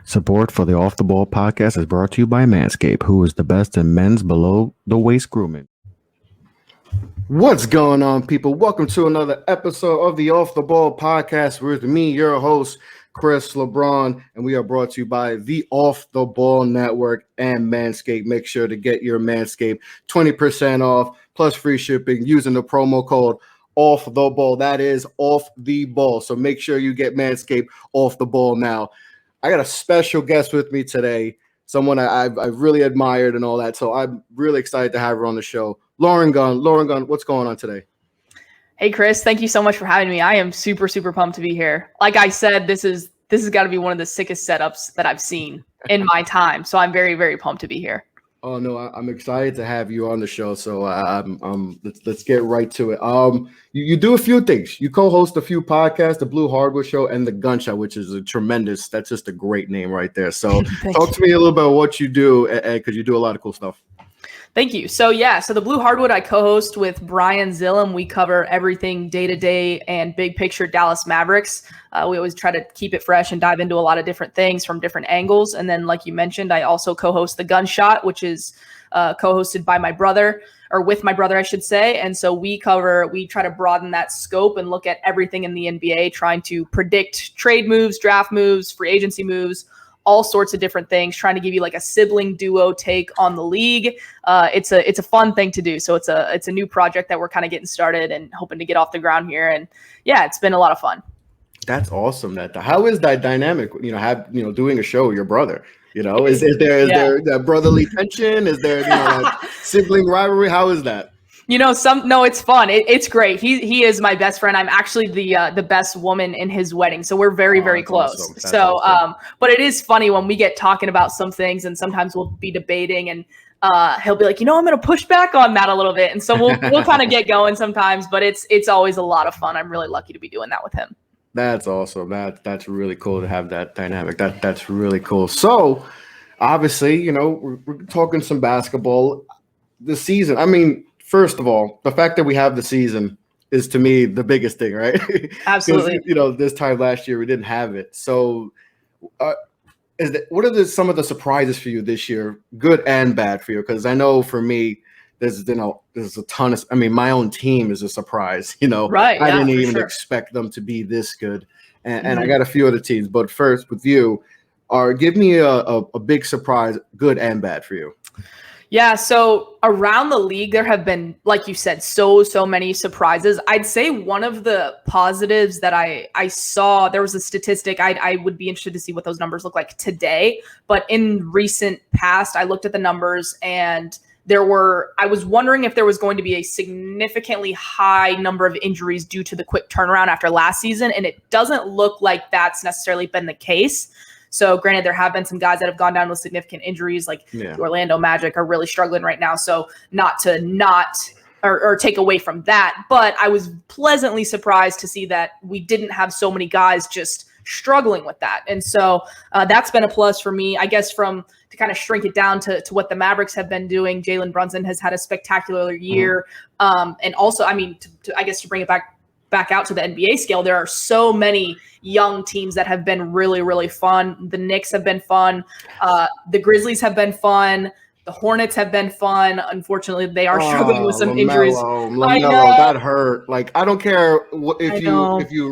Support for the Off the Ball podcast is brought to you by Manscaped, who is the best in men's below the waist grooming. What's going on, people? Welcome to another episode of the Off the Ball podcast with me, your host, Chris LeBron, and we are brought to you by the Off the Ball Network and Manscaped. Make sure to get your Manscaped 20% off plus free shipping using the promo code Off the Ball. That is Off the Ball. So make sure you get Manscaped Off the Ball now. I got a special guest with me today, someone I've really admired and all that. So I'm really excited to have her on the show. Lauren Gunn. Lauren Gunn, what's going on today? Hey, Chris, thank you so much for having me. I am super, super pumped to be here. Like I said, this has got to be one of the sickest setups that I've seen in my time. So I'm very, very pumped to be here. Oh no, I'm excited to have you on the show. So let's get right to it. You do a few things. You co-host a few podcasts, the Blue Hardwood Show and the Gunshot, which is that's just a great name right there. So talk to me a little bit about what you do, because you do a lot of cool stuff. Thank you. So the Blue Hardwood I co-host with Brian Zillum. We cover everything day-to-day and big picture Dallas Mavericks. We always try to keep it fresh and dive into a lot of different things from different angles. And then, like you mentioned, I also co-host the Gunshot, which is co-hosted by my brother, or with my brother, I should say. And so we try to broaden that scope and look at everything in the NBA, trying to predict trade moves, draft moves, free agency moves, all sorts of different things, trying to give you like a sibling duo take on the league. It's a fun thing to do. So it's a new project that we're kind of getting started and hoping to get off the ground here. And yeah, it's been a lot of fun. That's awesome. How is that dynamic? Doing a show with your brother. Is there that brotherly tension? Is there that sibling rivalry? How is that? It's fun. It's great. He is my best friend. I'm actually the best woman in his wedding. So we're very, very close. Awesome. Awesome. But it is funny when we get talking about some things, and sometimes we'll be debating, and he'll be like, I'm going to push back on that a little bit. And so we'll kind of get going sometimes, but it's always a lot of fun. I'm really lucky to be doing that with him. That's awesome. That's really cool to have that dynamic. That's really cool. So obviously, we're talking some basketball this season. I mean, first of all, the fact that we have the season is, to me, the biggest thing, right? Absolutely. This time last year we didn't have it. So, what are some of the surprises for you this year, good and bad for you? Because I know for me, there's a ton of. I mean, my own team is a surprise. Right? I didn't even expect them to be this good, and I got a few other teams. But first, with you, give me a big surprise, good and bad for you. Yeah, so around the league, there have been, like you said, so many surprises. I'd say one of the positives that I saw, there was a statistic, I would be interested to see what those numbers look like today. But in recent past, I looked at the numbers, and I was wondering if there was going to be a significantly high number of injuries due to the quick turnaround after last season. And it doesn't look like that's necessarily been the case. So granted, there have been some guys that have gone down with significant injuries, like the Orlando Magic are really struggling right now. So not take away from that, but I was pleasantly surprised to see that we didn't have so many guys just struggling with that. And so that's been a plus for me, I guess, to kind of shrink it down to what the Mavericks have been doing. Jalen Brunson has had a spectacular year. And also, I mean, to bring it back out to the NBA scale, there are so many young teams that have been really, really fun. The Knicks have been fun. The Grizzlies have been fun. The Hornets have been fun. Unfortunately, they are struggling with some injuries. LaMelo, that hurt. Like, I don't care if you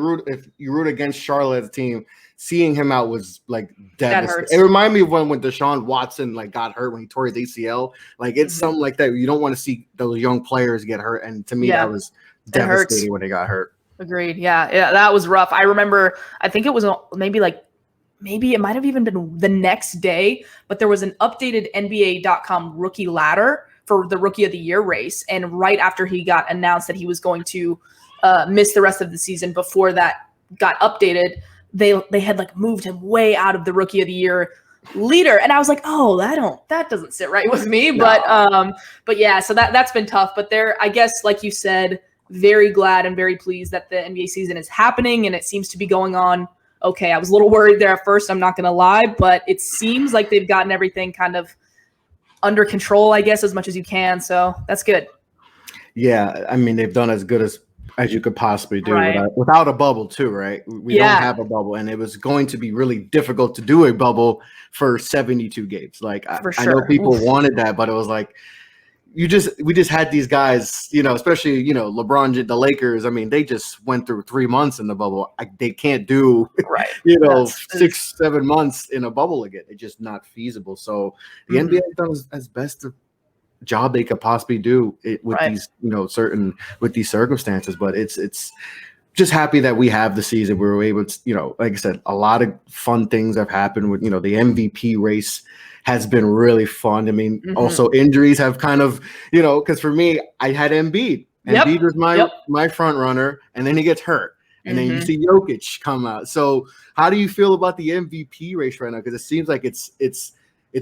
root against Charlotte's team. Seeing him out was like devastating. It reminded me of when Deshaun Watson got hurt when he tore his ACL. Like, it's something like that. You don't want to see those young players get hurt. And to me, that was devastating when they got hurt. Agreed. Yeah, that was rough. I remember, I think it was maybe it might have even been the next day, but there was an updated NBA.com rookie ladder for the Rookie of the Year race. And right after he got announced that he was going to miss the rest of the season, before that got updated, they had moved him way out of the Rookie of the Year leader. And I was like, that doesn't sit right with me. No. But yeah, so that's been tough. But I guess, like you said, very glad and very pleased that the NBA season is happening and it seems to be going on okay. I was a little worried there at first, I'm not going to lie, but it seems like they've gotten everything kind of under control, I guess, as much as you can. So that's good. Yeah, I mean, they've done as good as as you could possibly do Right. without a bubble too, right? We don't have a bubble, and it was going to be really difficult to do a bubble for 72 games. Like I know people wanted that, but it was like we just had these guys, especially LeBron, the Lakers. I mean, they just went through 3 months in the bubble. They can't do 6-7 months in a bubble again. It's just not feasible. So the NBA has done as best job they could possibly do with these with these circumstances, but it's just happy that we have the season. We were able to, like I said, a lot of fun things have happened with the MVP race has been really fun. I mean, also injuries have kind of because for me, I had Embiid. Embiid was my front runner, and then he gets hurt, and then you see Jokic come out. So how do you feel about the MVP race right now? Because it seems like it's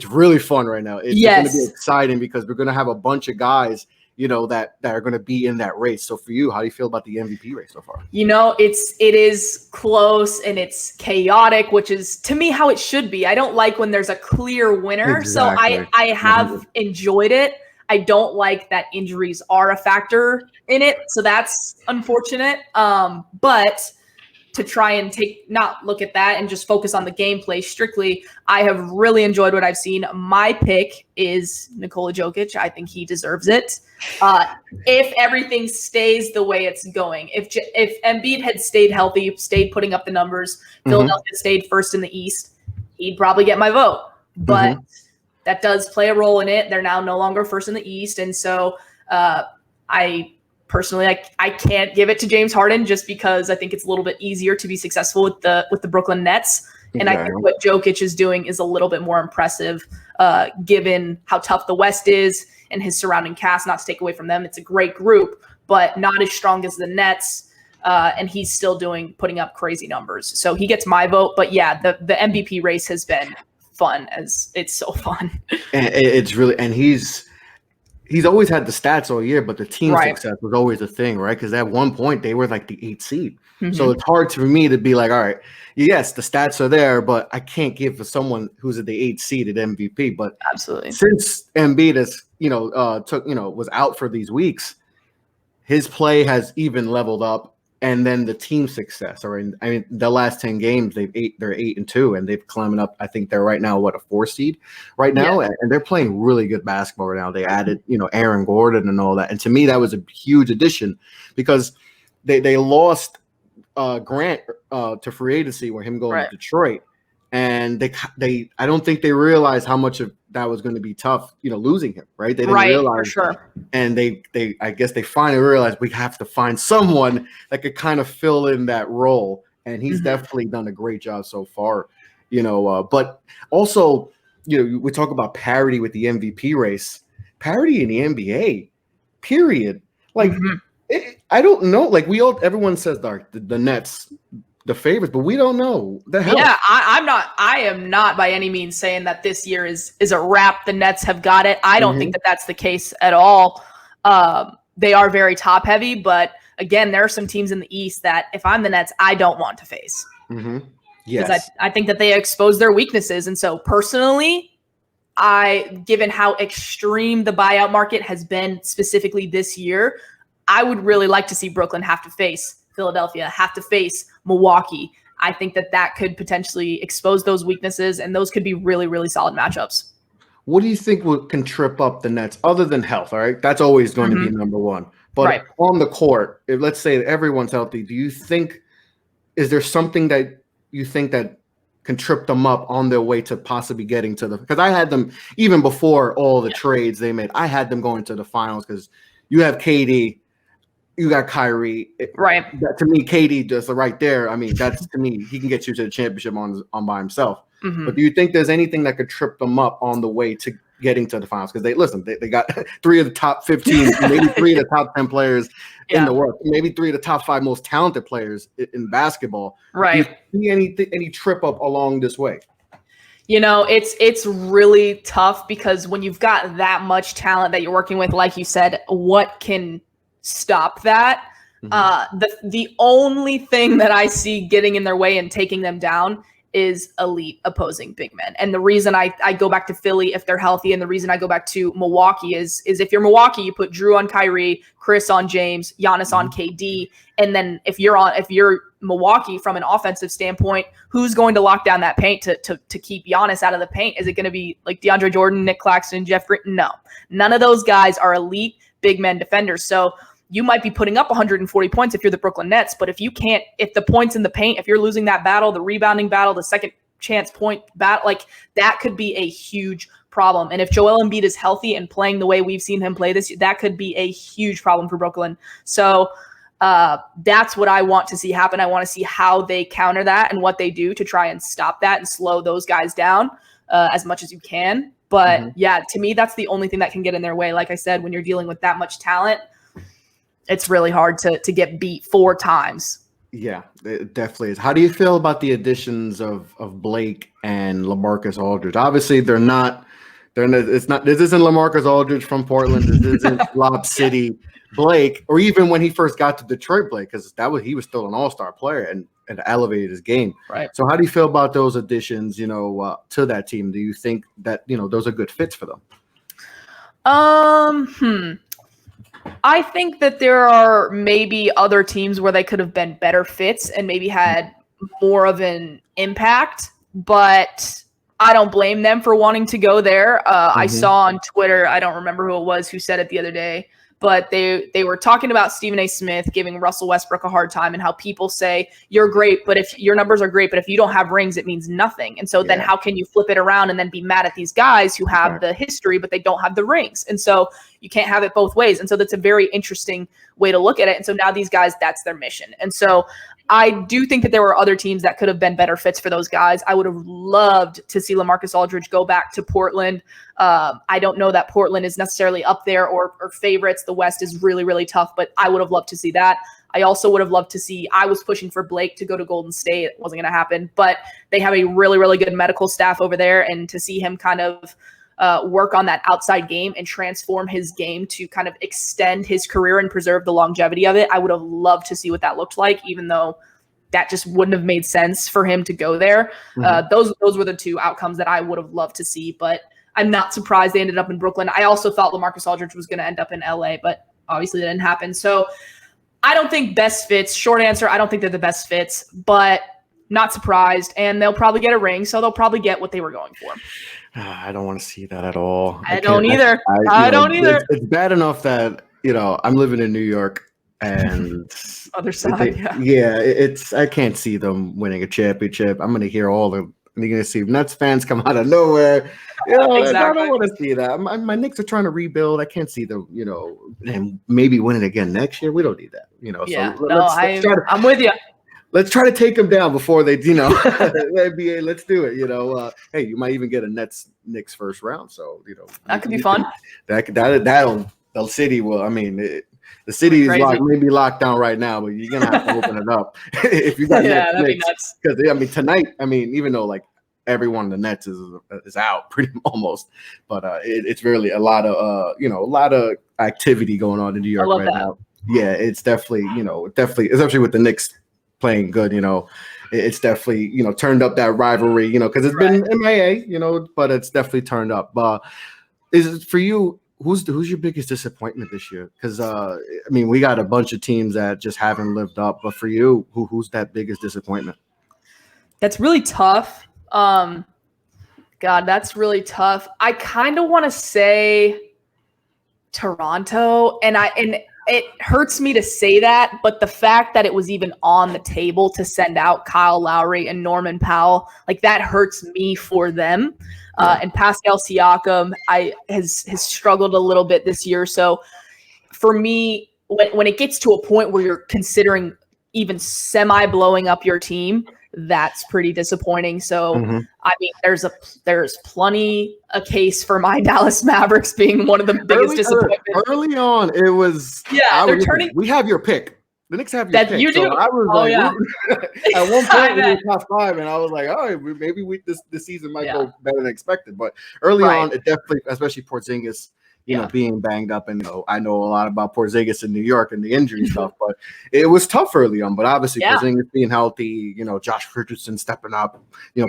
really fun right now. It's going to be exciting because we're going to have a bunch of guys, that are going to be in that race. So for you, how do you feel about the MVP race so far? It is close and it's chaotic, which is to me how it should be. I don't like when there's a clear winner. Exactly. So I have enjoyed it. I don't like that injuries are a factor in it. So that's unfortunate. But to try and not look at that and just focus on the gameplay strictly, I have really enjoyed what I've seen. My pick is Nikola Jokic. I think he deserves it. If everything stays the way it's going, if Embiid had stayed healthy, stayed putting up the numbers, Philadelphia stayed first in the East, he'd probably get my vote. But that does play a role in it. They're now no longer first in the East. And so personally, I can't give it to James Harden just because I think it's a little bit easier to be successful with the Brooklyn Nets. And I think what Jokic is doing is a little bit more impressive, given how tough the West is and his surrounding cast. Not to take away from them, it's a great group, but not as strong as the Nets. And he's still putting up crazy numbers. So he gets my vote. But yeah, the MVP race has been fun, as it's so fun. And it's really, and he's always had the stats all year, but the team success was always a thing, right? Because at one point they were like the 8th seed. So it's hard for me to be like, all right, yes, the stats are there, but I can't give for someone who's at the 8th seed at MVP. But absolutely, since Embiid has, was out for these weeks, his play has even leveled up. And then the team success, the last 10 games, they're 8-2, and they've climbing up. I think they're right now, a 4 seed right now, and they're playing really good basketball right now. They added, Aaron Gordon and all that, and to me, that was a huge addition because they lost Grant to free agency, where him going to Detroit, and I don't think they realized how much of that was going to be tough, losing him, right? They didn't realize, for sure. And I guess they finally realized we have to find someone that could kind of fill in that role, and he's definitely done a great job so far, but also, we talk about parity with the MVP race, parity in the NBA, period. Like, I don't know, like everyone says the Nets, the favorites, but we don't know the hell. Yeah, I am not by any means saying that this year is a wrap. The Nets have got it. I don't think that that's the case at all. They are very top heavy, but again, there are some teams in the East that if I'm the Nets, I don't want to face. Yes. I think that they expose their weaknesses. And so personally, given how extreme the buyout market has been specifically this year, I would really like to see Brooklyn have to face Philadelphia, have to face Milwaukee. I think that could potentially expose those weaknesses, and those could be really, really solid matchups. What do you think can trip up the Nets other than health? All right, that's always going to be number one. But on the court, if let's say everyone's healthy, is there something that you think that can trip them up on their way to possibly getting to because I had them even before all the trades they made, I had them going to the finals because you have KD, you got Kyrie. To me, KD just right there. I mean, that's to me, he can get you to the championship on by himself. But do you think there's anything that could trip them up on the way to getting to the finals? Because they got 3 of the top 15, maybe 3 of the top 10 players in the world, maybe 3 of the top 5 most talented players in basketball. Do you see any trip up along this way? It's really tough because when you've got that much talent that you're working with, like you said, what can stop that? The only thing that I see getting in their way and taking them down is elite opposing big men. And the reason I go back to Philly if they're healthy, and the reason I go back to Milwaukee is if you're Milwaukee, you put Drew on Kyrie, Chris on James, Giannis on KD. And then if you're Milwaukee from an offensive standpoint, who's going to lock down that paint to keep Giannis out of the paint? Is it going to be like DeAndre Jordan, Nick Claxton, Jeff Green? No, none of those guys are elite big men defenders. So you might be putting up 140 points if you're the Brooklyn Nets, but if the points in the paint, if you're losing that battle, the rebounding battle, the second chance point battle, like that could be a huge problem. And if Joel Embiid is healthy and playing the way we've seen him play this year, that could be a huge problem for Brooklyn. So that's what I want to see happen. I want to see how they counter that and what they do to try and stop that and slow those guys down as much as you can. But yeah, to me, that's the only thing that can get in their way. Like I said, when you're dealing with that much talent, it's really hard to get beat 4 times. Yeah, it definitely is. How do you feel about the additions of Blake and LaMarcus Aldridge? Obviously, this isn't LaMarcus Aldridge from Portland. This isn't Lob City Blake, or even when he first got to Detroit Blake, because he was still an all-star player and elevated his game. Right. So how do you feel about those additions, to that team? Do you think that, those are good fits for them? I think that there are maybe other teams where they could have been better fits and maybe had more of an impact, but I don't blame them for wanting to go there. I saw on Twitter, I don't remember who it was who said it the other day, but they were talking about Stephen A. Smith giving Russell Westbrook a hard time and how people say you're great, but if your numbers are great, but if you don't have rings, it means nothing. And so then how can you flip it around and then be mad at these guys who have the history, but they don't have the rings? And so you can't have it both ways. And so that's a very interesting way to look at it. And so now these guys, that's their mission. And so I do think that there were other teams that could have been better fits for those guys. I would have loved to see LaMarcus Aldridge go back to Portland. I don't know that Portland is necessarily up there or favorites. The West is really, really tough, but I would have loved to see that. I also would have loved to see, I was pushing for Blake to go to Golden State. It wasn't going to happen, but they have a really, really good medical staff over there. And to see him kind of work on that outside game and transform his game to kind of extend his career and preserve the longevity of it, I would have loved to see what that looked like, even though that just wouldn't have made sense for him to go there. Those were the 2 outcomes that I would have loved to see, but I'm not surprised they ended up in Brooklyn. I also thought LaMarcus Aldridge was going to end up in LA, but obviously that didn't happen. So I don't think best fits. Short answer, I don't think they're the best fits, but not surprised. And they'll probably get a ring, so they'll probably get what they were going for. I don't want to see that at all. I don't either. I don't either. It's bad enough that, I'm living in New York and other side. I can't see them winning a championship. I'm going to hear you're going to see Nets fans come out of nowhere. Exactly. I don't want to see that. My Knicks are trying to rebuild. I can't see them, and maybe winning again next year. We don't need that, I'm with you. Let's try to take them down before they, NBA. Let's do it. Hey, you might even get a Knicks first round. So, that could be fun. That'll the city will. I mean, the city is maybe locked down right now, but you're gonna have to open it up if you got that'd be nuts. Because tonight, even though like everyone in the Nets is out pretty almost, but it's really a lot of activity going on in New York right now. Yeah, it's definitely especially with the Knicks playing good, it's definitely turned up that rivalry, because it's been MIA, but it's definitely turned up. Is it for you? Who's your biggest disappointment this year? Because we got a bunch of teams that just haven't lived up, but for you, who's that biggest disappointment? That's really tough. God, that's really tough. I kind of want to say Toronto, and it hurts me to say that, but the fact that it was even on the table to send out Kyle Lowry and Norman Powell, like that hurts me for them. And Pascal Siakam has struggled a little bit this year. So for me, when it gets to a point where you're considering even semi blowing up your team, that's pretty disappointing. So there's plenty a case for my Dallas Mavericks being one of the biggest disappointments. Early on, it was they're turning. We have your pick. The Knicks have your pick. You do. So I was at one point we were top 5, and I was like, oh, maybe this season might go better than expected. But early on, it definitely, especially Porzingis, being banged up. And I know a lot about Porzingis in New York and the injury stuff, but it was tough early on. But obviously, Porzingis being healthy, Josh Richardson stepping up,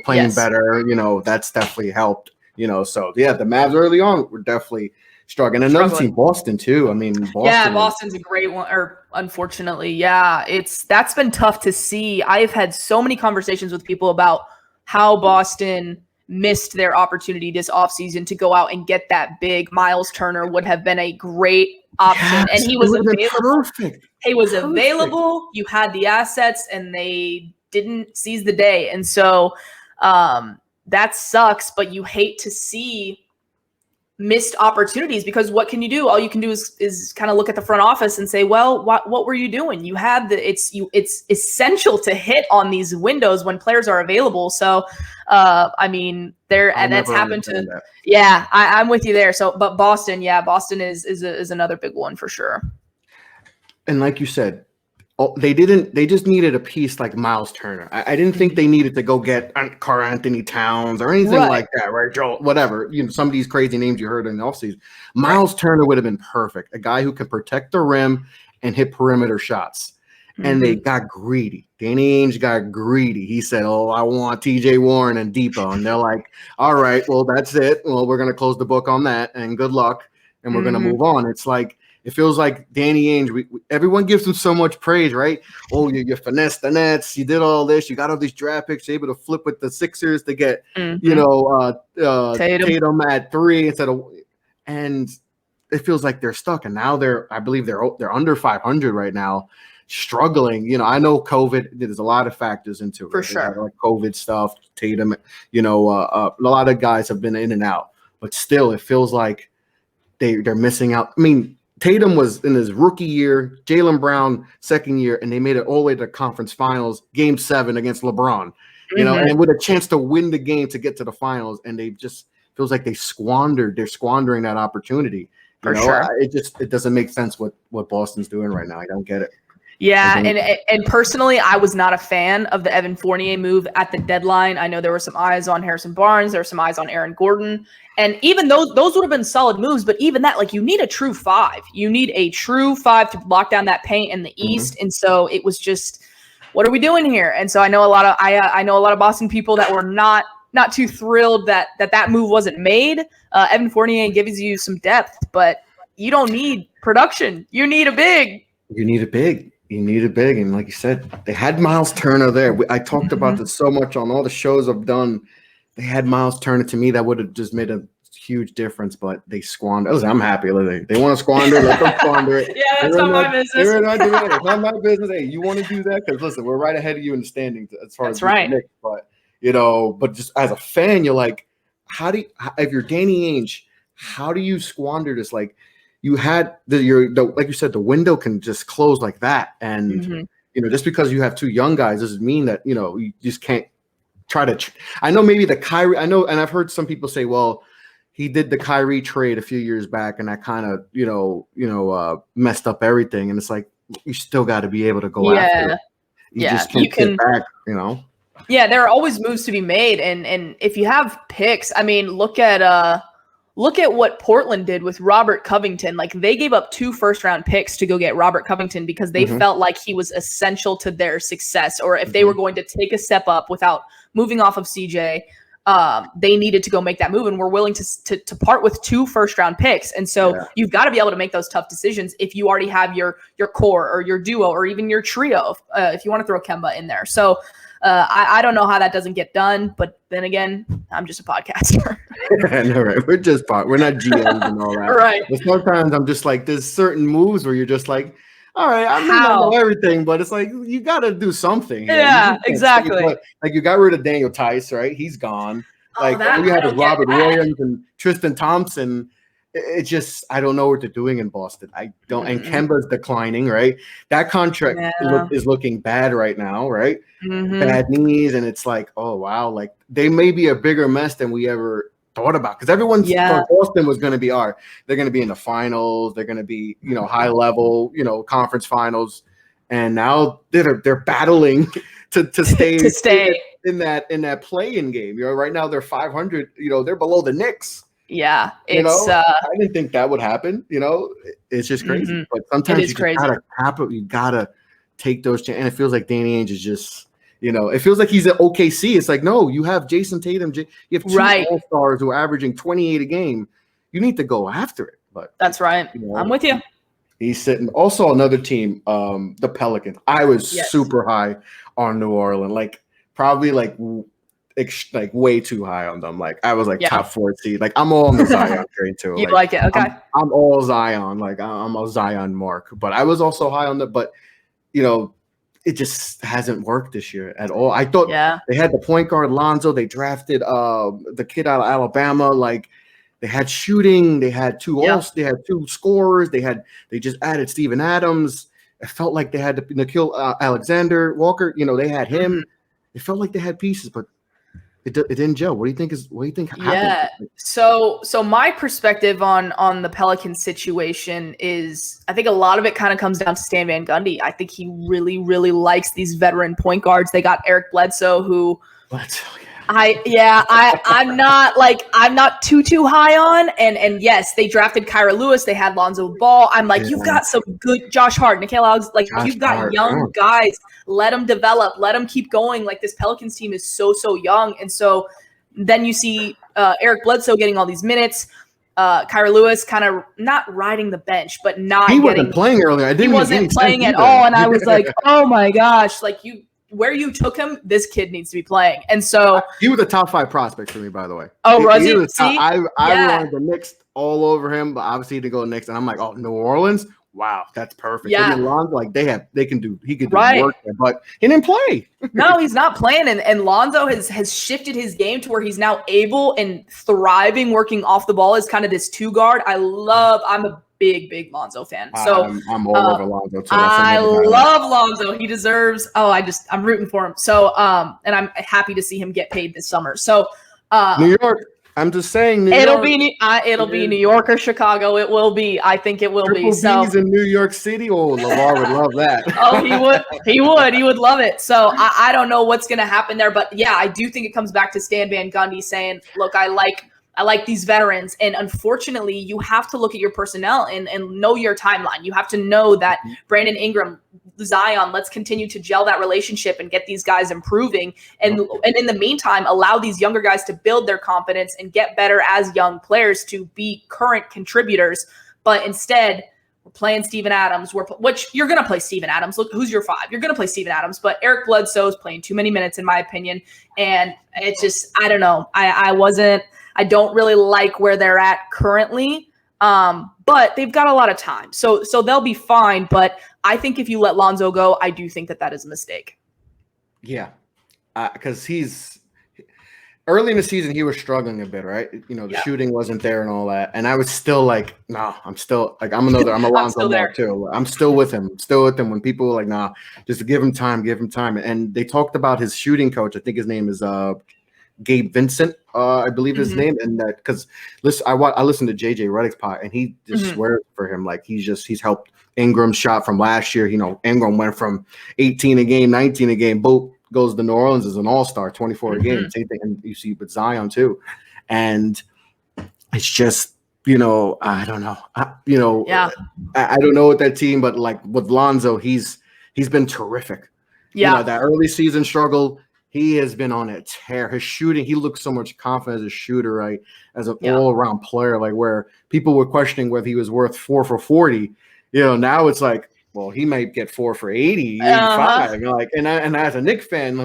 playing better, that's definitely helped. So the Mavs early on were definitely struggling. Another team, Boston too. I mean, Boston's a great one. Or unfortunately, that's been tough to see. I have had so many conversations with people about how Boston missed their opportunity this offseason to go out and get that big. Miles Turner would have been a great option, and he was available. Perfect. He was available. You had the assets, and they didn't seize the day, and so that sucks. But you hate to see missed opportunities, because what can you do? All you can do is kind of look at the front office and say, well, what were you doing? You had it's essential to hit on these windows when players are available. So I mean, that's happened to that. I'm with you there. So but Boston is another big one for sure. And like you said, they just needed a piece like Miles Turner. I didn't think they needed to go get Karl Anthony Towns or anything like that, right? Joel, whatever, some of these crazy names you heard in the offseason. Miles Turner would have been perfect. A guy who can protect the rim and hit perimeter shots. And they got greedy. Danny Ainge got greedy. He said, I want TJ Warren and Depot. And they're like, all right, well, that's it. Well, we're going to close the book on that and good luck. And we're going to move on. It's like, it feels like Danny Ainge, everyone gives him so much praise, right? Oh, you finessed the Nets. You did all this. You got all these draft picks. You're able to flip with the Sixers to get, Tatum at 3 instead of, and it feels like they're stuck. And now I believe they're under 500 right now, struggling. I know COVID, there's a lot of factors into it. For sure. Like COVID stuff, Tatum, a lot of guys have been in and out, but still it feels like they're missing out. I mean, Tatum was in his rookie year, Jaylen Brown second year, and they made it all the way to the conference finals, game 7 against LeBron, and with a chance to win the game to get to the finals. And they just feels like they're squandering that opportunity. Sure. It doesn't make sense what Boston's doing right now. I don't get it. Yeah, and personally, I was not a fan of the Evan Fournier move at the deadline. I know there were some eyes on Harrison Barnes. There were some eyes on Aaron Gordon. And even those would have been solid moves, but even that, like, you need a true 5. You need a true 5 to lock down that paint in the East. And so it was just, what are we doing here? And so I know a lot of Boston people that were not too thrilled that move wasn't made. Evan Fournier gives you some depth, but you don't need production. You need a big. You need a big. And like you said, they had Miles Turner there. I talked about this so much on all the shows I've done. They had Miles Turner. To me, that would have just made a huge difference, but they squandered. Listen, I'm happy. They want to squander, let them squander it. Yeah, that's not my business. It's not my business. Hey, you want to do that? Because listen, we're right ahead of you in the standings as far as Knicks. But but just as a fan, you're like, if you're Danny Ainge, how do you squander this? Like, you had like you said, the window can just close like that, and just because you have 2 young guys doesn't mean that you just can't try to. I know maybe the Kyrie. I know, and I've heard some people say, well, he did the Kyrie trade a few years back, and that kind of messed up everything. And it's like, you still got to be able to go after it. You just can't get back. Yeah, there are always moves to be made, and if you have picks, I mean, look at what Portland did with Robert Covington. Like, they gave up 2 first-round picks to go get Robert Covington because they felt like he was essential to their success, or if they were going to take a step up without moving off of CJ, they needed to go make that move, and were willing to part with 2 first-round picks. And so you've got to be able to make those tough decisions if you already have your core or your duo or even your trio, if you want to throw Kemba in there. So I don't know how that doesn't get done, but then again, I'm just a podcaster. I know, right? We're not GMs and all that. Right. But sometimes I'm just like, there's certain moves where you're just like, all right, I may not know everything, but it's like, you got to do something. Yeah, exactly. Like, you got rid of Daniel Tice, right? He's gone. Like, all you have is Robert Williams and Tristan Thompson. It just, I don't know what they're doing in Boston. I don't. And Kemba's declining, right? That contract is looking bad right now, right? Bad knees, and it's like, oh wow, like they may be a bigger mess than we ever thought about, because everyone thought Boston was going to be they're going to be in the finals, they're going to be high level conference finals, and now they're battling to stay in that play-in game. Right now they're 500. They're below the Knicks. Yeah, You it's know, I didn't think that would happen. You know, it's just crazy. Mhm. But sometimes is you just crazy. gotta cap it. You gotta take those chances. And it feels like Danny Ainge is just, you know, it feels like he's at OKC. It's like, no, you have Jason Tatum. You have two Right. all-stars who are averaging 28 a game. You need to go after it. But That's right. you know, I'm with you. he's sitting. Also, another team, the Pelicans. I was Yes. super high on New Orleans, like probably like way too high on them. Like I was like Yeah. top 4 seed. Like I'm all on the Zion train too. You like it? Okay. I'm all Zion. Like I'm a Zion mark. But I was also high on but you know, it just hasn't worked this year at all. I thought they had the point guard Lonzo. They drafted the kid out of Alabama. Like they had shooting. They had they had 2 scorers. They just added Steven Adams. It felt like they had Nikhil Alexander Walker. You know, they had him. Mm-hmm. It felt like they had pieces, but it didn't gel. What do you think happened? Yeah. So my perspective on the Pelican situation is I think a lot of it kind of comes down to Stan Van Gundy. I think he really, really likes these veteran point guards. They got Eric Bledsoe, who I'm not too high on. And yes, they drafted Kyra Lewis. They had Lonzo Ball. I'm like, you've got some good Josh Hart, Nikhil Alex. Like you've got young guys. Let them develop. Let them keep going. Like this Pelicans team is so young. And so then you see Eric Bledsoe getting all these minutes. Kyra Lewis kind of not riding the bench, but he wasn't playing earlier. He wasn't playing at all. And I was like, oh my gosh, like where you took him, this kid needs to be playing. And so he was a top 5 prospect for me, by the way. Oh, was he? See? I wanted the Knicks all over him, but obviously he didn't go Knicks. And I'm like, oh, New Orleans. Wow, that's perfect. Yeah. And then Lonzo, like he could do work there, but he didn't play. No, he's not playing. And Lonzo has shifted his game to where he's now able and thriving working off the ball as kind of this 2 guard. I'm a big Lonzo fan. So I'm all over Lonzo too. I love Lonzo. He deserves. I'm rooting for him. So and I'm happy to see him get paid this summer. So New York. I'm just saying. It'll be New York or Chicago. It will be. I think it will Triple be. So B's in New York City. Oh, LeVar would love that. Oh, he would. He would love it. So I don't know what's going to happen there, but yeah, I do think it comes back to Stan Van Gundy saying, "Look, I like these veterans, and unfortunately, you have to look at your personnel and know your timeline. You have to know that Brandon Ingram, Zion, let's continue to gel that relationship and get these guys improving. And in the meantime, allow these younger guys to build their confidence and get better as young players to be current contributors. But instead, we're playing Steven Adams, which you're going to play Steven Adams. Look, who's your 5? You're going to play Steven Adams, but Eric Bledsoe is playing too many minutes, in my opinion. And it's just, I don't know. I don't really like where they're at currently. But they've got a lot of time. So they'll be fine. But I think if you let Lonzo go, I do think that is a mistake. Yeah. Because he's early in the season, he was struggling a bit, right? You know, the shooting wasn't there and all that. And I was still like, nah, I'm a Lonzo mark too. I'm still with him. When people were like, nah, just give him time. And they talked about his shooting coach. I think his name is Gabe Vincent, I believe his name, and that because I listened to JJ Redick's pod, and he just swears for him, like he's helped Ingram shot from last year. You know, Ingram went from 18 a game, 19 a game. Both goes to New Orleans as an all-star, 24 a game. Same thing, and you see with Zion too, and it's just I don't know, I don't know with that team, but like with Lonzo, he's been terrific. Yeah, that early season struggle. He has been on a tear. His shooting, he looks so much confident as a shooter, right? As an all-around player, like where people were questioning whether he was worth 4 for 40. Now it's like, well, he might get 4 for 80, 85. Like, and as a Knicks fan,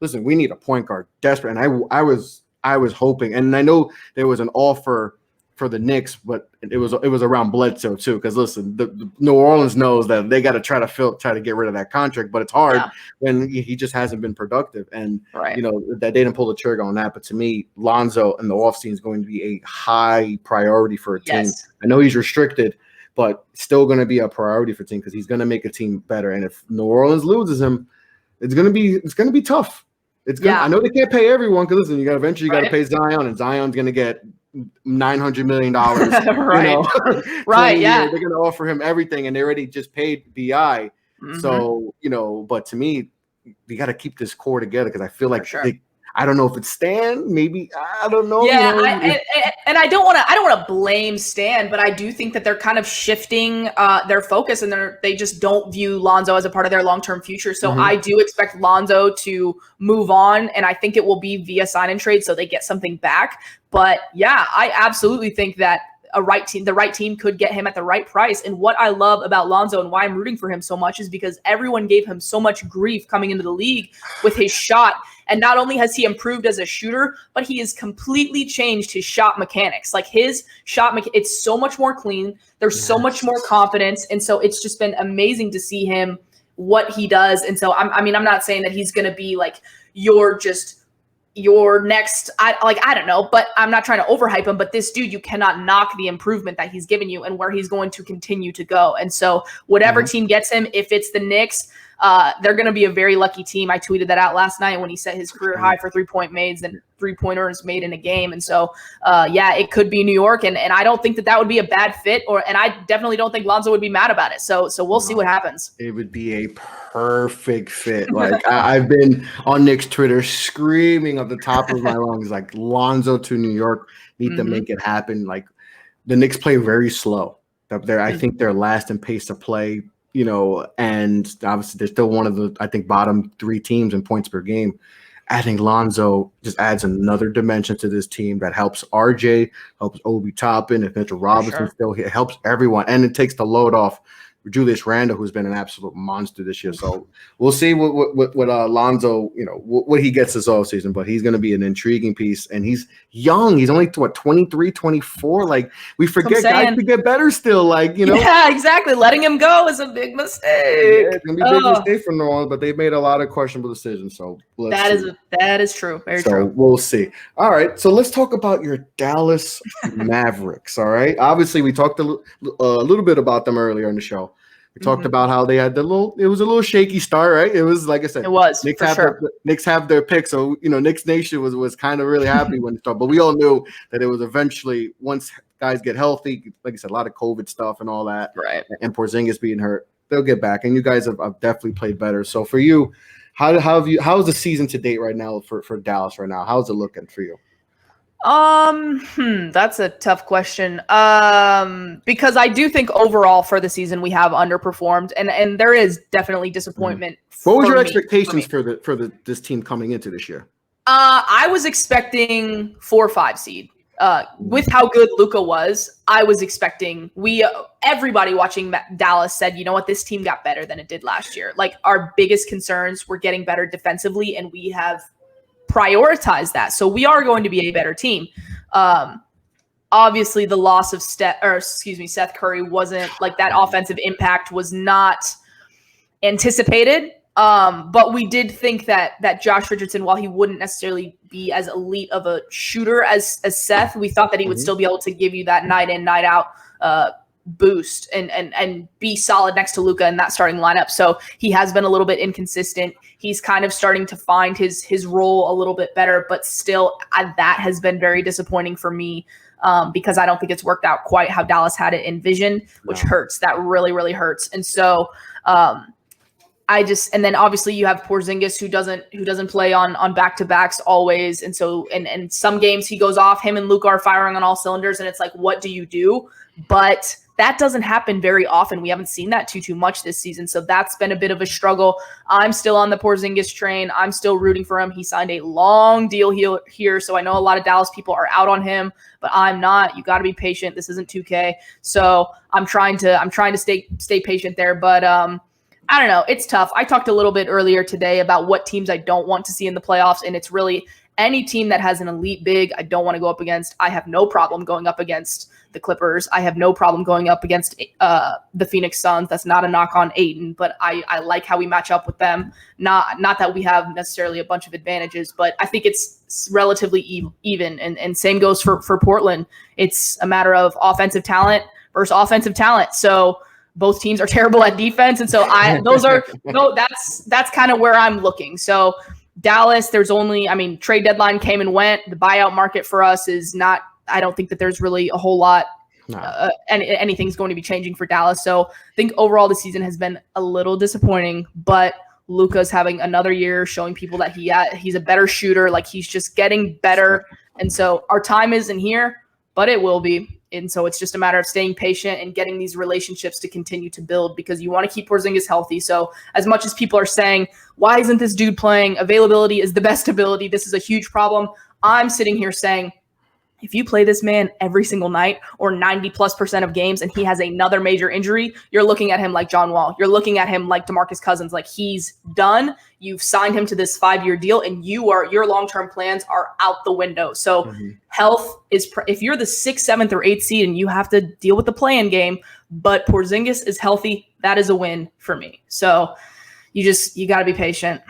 listen, we need a point guard desperate. And I was hoping, and I know there was an offer for the Knicks, but it was around Bledsoe too. Because listen, the New Orleans knows that they got to try to get rid of that contract, but it's hard when he just hasn't been productive. And that they didn't pull the trigger on that. But to me, Lonzo in the offseason is going to be a high priority for a team. I know he's restricted, but still going to be a priority for a team because he's going to make a team better. And if New Orleans loses him, it's going to be tough. I know they can't pay everyone because listen, you got to pay Zion, and Zion's going to get $900 million. Right. Right. Yeah. They're going to offer him everything, and they already just paid BI. So, but to me, we got to keep this core together because I feel like I don't know if it's Stan. Maybe I don't know. Yeah, And I don't want to blame Stan, but I do think that they're kind of shifting their focus, and they just don't view Lonzo as a part of their long-term future. So I do expect Lonzo to move on, and I think it will be via sign and trade, so they get something back. But yeah, I absolutely think that the right team could get him at the right price. And what I love about Lonzo and why I'm rooting for him so much is because everyone gave him so much grief coming into the league with his shot. And not only has he improved as a shooter, but he has completely changed his shot mechanics. Like his shot, it's so much more clean. There's so much more confidence. And so it's just been amazing to see him, what he does. And so, I'm not saying that he's going to be like your next, I don't know, but I'm not trying to overhype him, but this dude, you cannot knock the improvement that he's given you and where he's going to continue to go. And so whatever team gets him, if it's the Knicks, they're going to be a very lucky team. I tweeted that out last night when he set his career high for 3-pointers made in a game. And so, it could be New York. And I don't think that would be a bad fit, and I definitely don't think Lonzo would be mad about it. So we'll see what happens. It would be a perfect fit. Like I've been on Knicks Twitter screaming at the top of my lungs, like Lonzo to New York, need to make it happen. Like the Knicks play very slow. I think they're last in pace of play. And obviously they're still one of the, I think, bottom 3 teams in points per game. I think Lonzo just adds another dimension to this team that helps RJ, helps Obi Toppin, if Mitchell Robinson still here, helps everyone. And it takes the load off Julius Randle, who's been an absolute monster this year. So we'll see what Lonzo, what he gets this offseason, but he's going to be an intriguing piece. And he's young. He's only 23, 24. Like we forget guys to get better still. Like, Yeah, exactly. Letting him go is a big mistake. Yeah, it's going to be a big mistake for New Orleans, but they've made a lot of questionable decisions. So that is true. Very true. We'll see. All right. So let's talk about your Dallas Mavericks. All right. Obviously, we talked a little bit about them earlier in the show. We talked about how they had it was a little shaky start, right? It was, like I said, it was Knicks have their pick. So, Knicks Nation was kind of really happy when it started, but we all knew that it was eventually, once guys get healthy, like I said, a lot of COVID stuff and all that, right? And Porzingis being hurt, they'll get back. And you guys have definitely played better. So for you, how's the season to date right now for Dallas right now? How's it looking for you? That's a tough question. Because I do think overall for the season we have underperformed, and there is definitely disappointment. What was your expectations for this team coming into this year? I was expecting 4 or 5 seed. With how good Luka was, I was expecting everybody watching Dallas said, you know what, this team got better than it did last year. Like our biggest concerns were getting better defensively, and we have prioritize that. So we are going to be a better team. Obviously the loss of Seth Curry wasn't like that offensive impact was not anticipated. But we did think that Josh Richardson, while he wouldn't necessarily be as elite of a shooter as Seth, we thought that he would still be able to give you that night in, night out boost and be solid next to Luka in that starting lineup. So he has been a little bit inconsistent. He's kind of starting to find his role a little bit better, but still that has been very disappointing for me because I don't think it's worked out quite how Dallas had it envisioned, which hurts. That really, really hurts. And so and then obviously you have Porzingis who doesn't play on back-to-backs always. And so and some games he goes off, him and Luka are firing on all cylinders, and it's like, what do you do? But that doesn't happen very often. We haven't seen that too much this season. So that's been a bit of a struggle. I'm still on the Porzingis train. I'm still rooting for him. He signed a long deal here. So I know a lot of Dallas people are out on him, but I'm not. You got to be patient. This isn't 2K. So I'm trying to stay patient there. But I don't know. It's tough. I talked a little bit earlier today about what teams I don't want to see in the playoffs. And it's really any team that has an elite big I don't want to go up against. I have no problem going up against the Clippers. I have no problem going up against the Phoenix Suns. That's not a knock on Ayton, but I like how we match up with them. Not that we have necessarily a bunch of advantages, but I think it's relatively even. And same goes for Portland. It's a matter of offensive talent versus offensive talent. So both teams are terrible at defense. And so that's kind of where I'm looking. So Dallas, trade deadline came and went. The buyout market for us is not, I don't think that there's really a whole lot and anything's going to be changing for Dallas. So I think overall the season has been a little disappointing, but Luka's having another year, showing people that he's a better shooter. Like, he's just getting better. And so our time isn't here, but it will be. And so it's just a matter of staying patient and getting these relationships to continue to build, because you want to keep Porzingis healthy. So as much as people are saying, why isn't this dude playing? Availability is the best ability. This is a huge problem. I'm sitting here saying, if you play this man every single night or 90+% of games and he has another major injury, you're looking at him like John Wall. You're looking at him like DeMarcus Cousins. Like, he's done. You've signed him to this 5-year deal, and your long-term plans are out the window. So health is if you're the 6th, 7th, or 8th seed and you have to deal with the play-in game, but Porzingis is healthy, that is a win for me. So you got to be patient.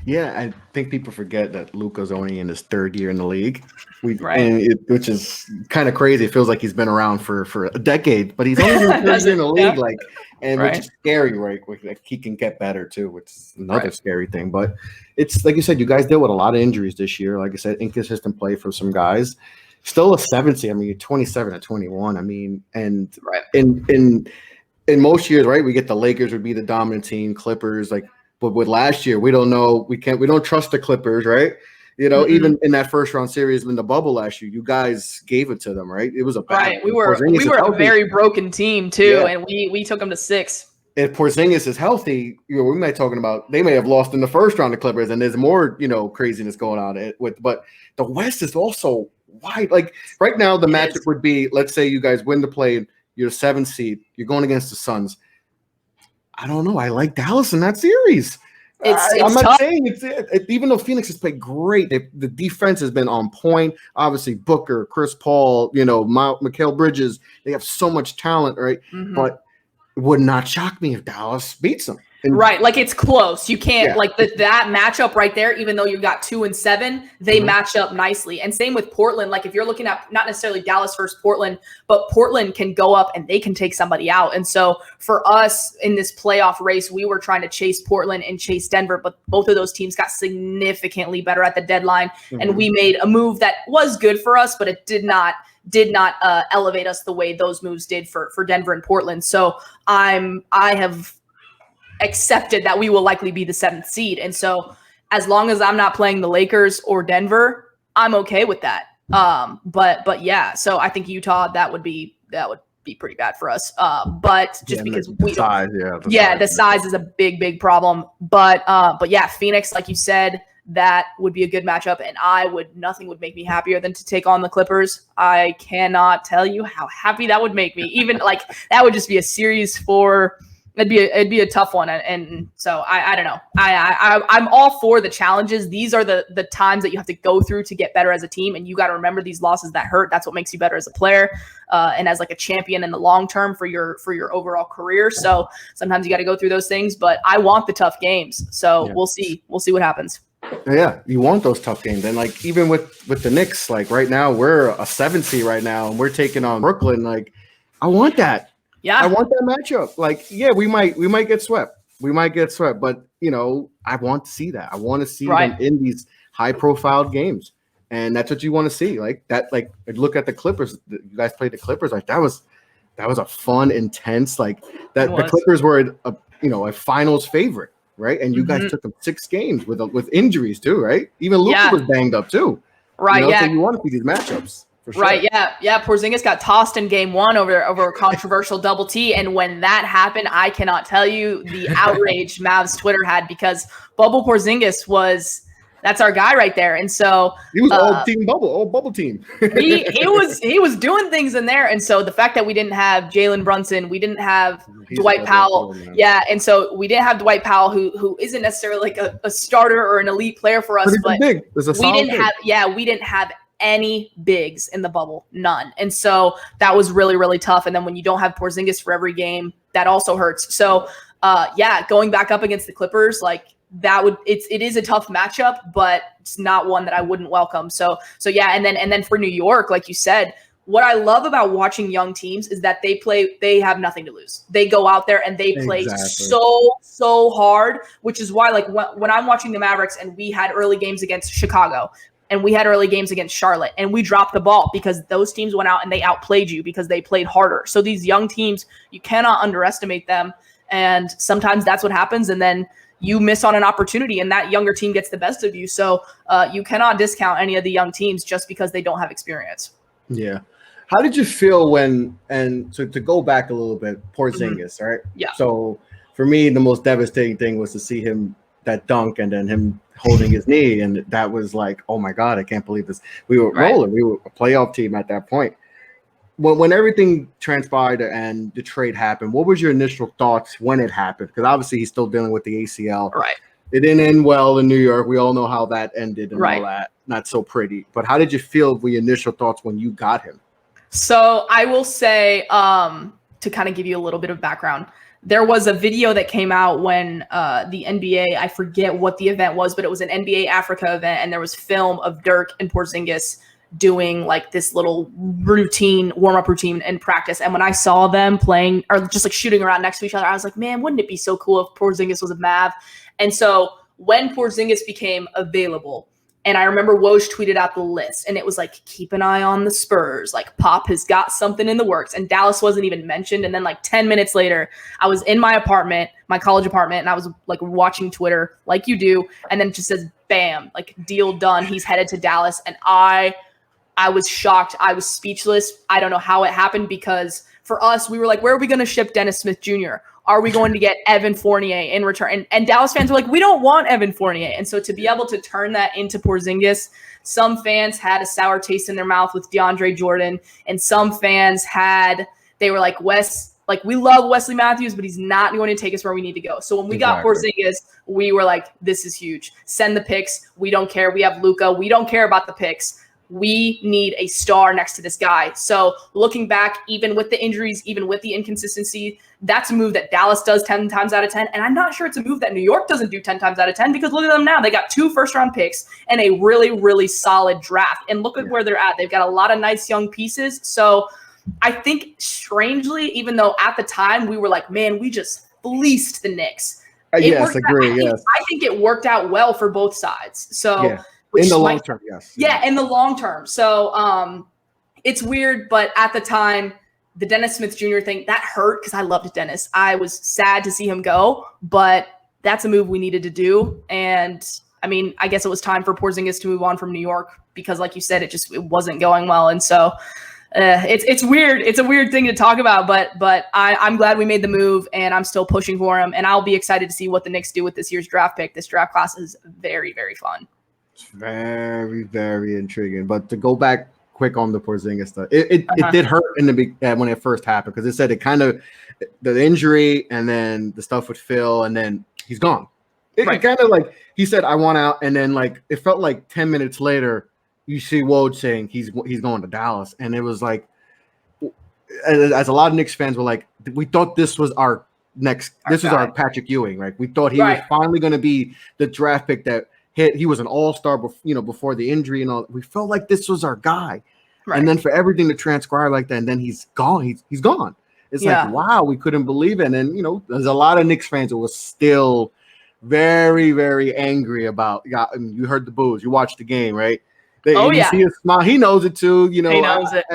Yeah, I think people forget that Luka's only in his 3rd year in the league, right? Which is kind of crazy. It feels like he's been around for a decade, but he's only in his 3rd year in the league, which is scary, right? Like, he can get better too, which is another scary thing. But it's like you said, you guys deal with a lot of injuries this year. Like I said, inconsistent play for some guys. Still a 7th seed. I mean, you're 27 and 21. I mean, and in most years, right, we get the Lakers would be the dominant team, Clippers, like. But with last year, we don't know. We don't trust the Clippers, right? Even in that first round series in the bubble last year, you guys gave it to them, right? It was a bad. Right. We were a very broken team too, and we took them to 6. If Porzingis is healthy, we might talking about they may have lost in the first round to Clippers, and there's more craziness going on with. But the West is also wide. Like right now, the matchup would be, let's say you guys win the play, you're 7th seed, you're going against the Suns. I don't know. I like Dallas in that series. I'm not tough. saying even though Phoenix has played great, the defense has been on point. Obviously, Booker, Chris Paul, Mikal Bridges, they have so much talent, right? But it would not shock me if Dallas beats them. Right, like it's close. You can't that matchup right there. Even though you've got 2 and 7, they match up nicely. And same with Portland. Like if you're looking at not necessarily Dallas versus Portland, but Portland can go up and they can take somebody out. And so for us in this playoff race, we were trying to chase Portland and chase Denver, but both of those teams got significantly better at the deadline, and we made a move that was good for us, but it did not elevate us the way those moves did for Denver and Portland. So I have accepted that we will likely be the 7th seed. And so as long as I'm not playing the Lakers or Denver, I'm okay with that. But yeah, so I think Utah, that would be pretty bad for us. But just because the size is a big problem. But yeah, Phoenix, like you said, that would be a good matchup, and nothing would make me happier than to take on the Clippers. I cannot tell you how happy that would make me. Even like that would just be a series for. It'd be a tough one, and so I don't know. I'm all for the challenges. These are the times that you have to go through to get better as a team, and you got to remember these losses that hurt. That's what makes you better as a player, and as like a champion in the long term for your overall career. So sometimes you got to go through those things, but I want the tough games. So we'll see what happens. Yeah, you want those tough games, and like even with the Knicks, like right now we're a 7th seed right now, and we're taking on Brooklyn. Like I want that. Yeah, I want that matchup. Like, yeah, we might get swept. But I want to see that. I want to see them in these high-profile games, and that's what you want to see. Like that. Like look at the Clippers. You guys played the Clippers. Like that was a fun, intense. Like that. The Clippers were a finals favorite, right? And you guys took them 6 games with injuries too, right? Even Luka was banged up too. Right. So you want to see these matchups. Sure. Right, yeah. Porzingis got tossed in game 1 over a controversial double T, and when that happened, I cannot tell you the outrage Mavs Twitter had, because Bubble Porzingis that's our guy right there, and so he was all bubble team. he was doing things in there, and so the fact that we didn't have Jalen Brunson, we didn't have Dwight Powell, and so we didn't have Dwight Powell, who isn't necessarily like a starter or an elite player for us, but we didn't have any bigs in the bubble, none. And so that was really, really tough. And then when you don't have Porzingis for every game, that also hurts. So going back up against the Clippers, like it is a tough matchup, but it's not one that I wouldn't welcome. So yeah. And then for New York, like you said, what I love about watching young teams is that they have nothing to lose. They go out there and they play so hard, which is why like when I'm watching the Mavericks and we had early games against Chicago, and we had early games against Charlotte, and we dropped the ball because those teams went out and they outplayed you because they played harder. So these young teams, you cannot underestimate them. And sometimes that's what happens. And then you miss on an opportunity and that younger team gets the best of you. So you cannot discount any of the young teams just because they don't have experience. Yeah. How did you feel to go back a little bit, Porzingis, right? Yeah. So for me, the most devastating thing was to see him, that dunk, and then him holding his knee. And that was like, oh my God, I can't believe this. We were rolling. We were a playoff team at that point. When everything transpired and the trade happened, what was your initial thoughts when it happened? Because obviously he's still dealing with the ACL. Right. It didn't end well in New York. We all know how that ended and all that. Not so pretty. But how did you feel with your initial thoughts when you got him? So I will say, to kind of give you a little bit of background, there was a video that came out when the NBA, I forget what the event was, but it was an NBA Africa event, and there was film of Dirk and Porzingis doing like this little warm-up routine in practice. And when I saw them playing or just like shooting around next to each other, I was like, man, wouldn't it be so cool if Porzingis was a Mav? And so when Porzingis became available, and I remember Woj tweeted out the list, and it was like, keep an eye on the Spurs. Like, Pop has got something in the works. And Dallas wasn't even mentioned. And then like 10 minutes later, I was in my apartment, my college apartment, and I was like watching Twitter like you do. And then it just says, bam, like deal done. He's headed to Dallas. And I was shocked. I was speechless. I don't know how it happened, because for us, we were like, where are we going to ship Dennis Smith Jr.? Are we going to get Evan Fournier in return? And Dallas fans were like, we don't want Evan Fournier. And so to be able to turn that into Porzingis, some fans had a sour taste in their mouth with DeAndre Jordan. And some fans they were like, we love Wesley Matthews, but he's not going to take us where we need to go. So when we got Porzingis, we were like, this is huge. Send the picks. We don't care. We have Luka. We don't care about the picks. We need a star next to this guy. So looking back, even with the injuries, even with the inconsistency, that's a move that Dallas does 10 times out of 10. And I'm not sure it's a move that New York doesn't do 10 times out of 10, because look at them now. They got 2 first-round picks and a really, really solid draft. And look at where they're at. They've got a lot of nice young pieces. So I think, strangely, even though at the time we were like, man, we just fleeced the Knicks. Yes, agree. Yes. I think it worked out well for both sides. So. Yeah. In the long term, yes. Yeah, in the long term. So it's weird, but at the time, the Dennis Smith Jr. thing, that hurt because I loved Dennis. I was sad to see him go, but that's a move we needed to do. And I mean, I guess it was time for Porzingis to move on from New York because, like you said, it wasn't going well. And so it's weird. It's a weird thing to talk about, but I'm glad we made the move, and I'm still pushing for him. And I'll be excited to see what the Knicks do with this year's draft pick. This draft class is very, very fun. Very, very intriguing. But to go back quick on the Porzingis stuff, it did hurt when it first happened, because it said it kind of the injury and then the stuff with Phil, and then he's gone. It kind of like he said, I want out, and then like it felt like 10 minutes later, you see Woj saying he's going to Dallas, and it was like, as a lot of Knicks fans were like, we thought this was our our Patrick Ewing, right? We thought he was finally going to be the draft pick that. He was an all-star before the injury and all. We felt like this was our guy. And then for everything to transpire like that, and then he's gone. He's gone. It's like, wow, we couldn't believe it. And there's a lot of Knicks fans who was still very, very angry about. You heard the boos. You watched the game, right? You see his smile. He knows it too. He knows it.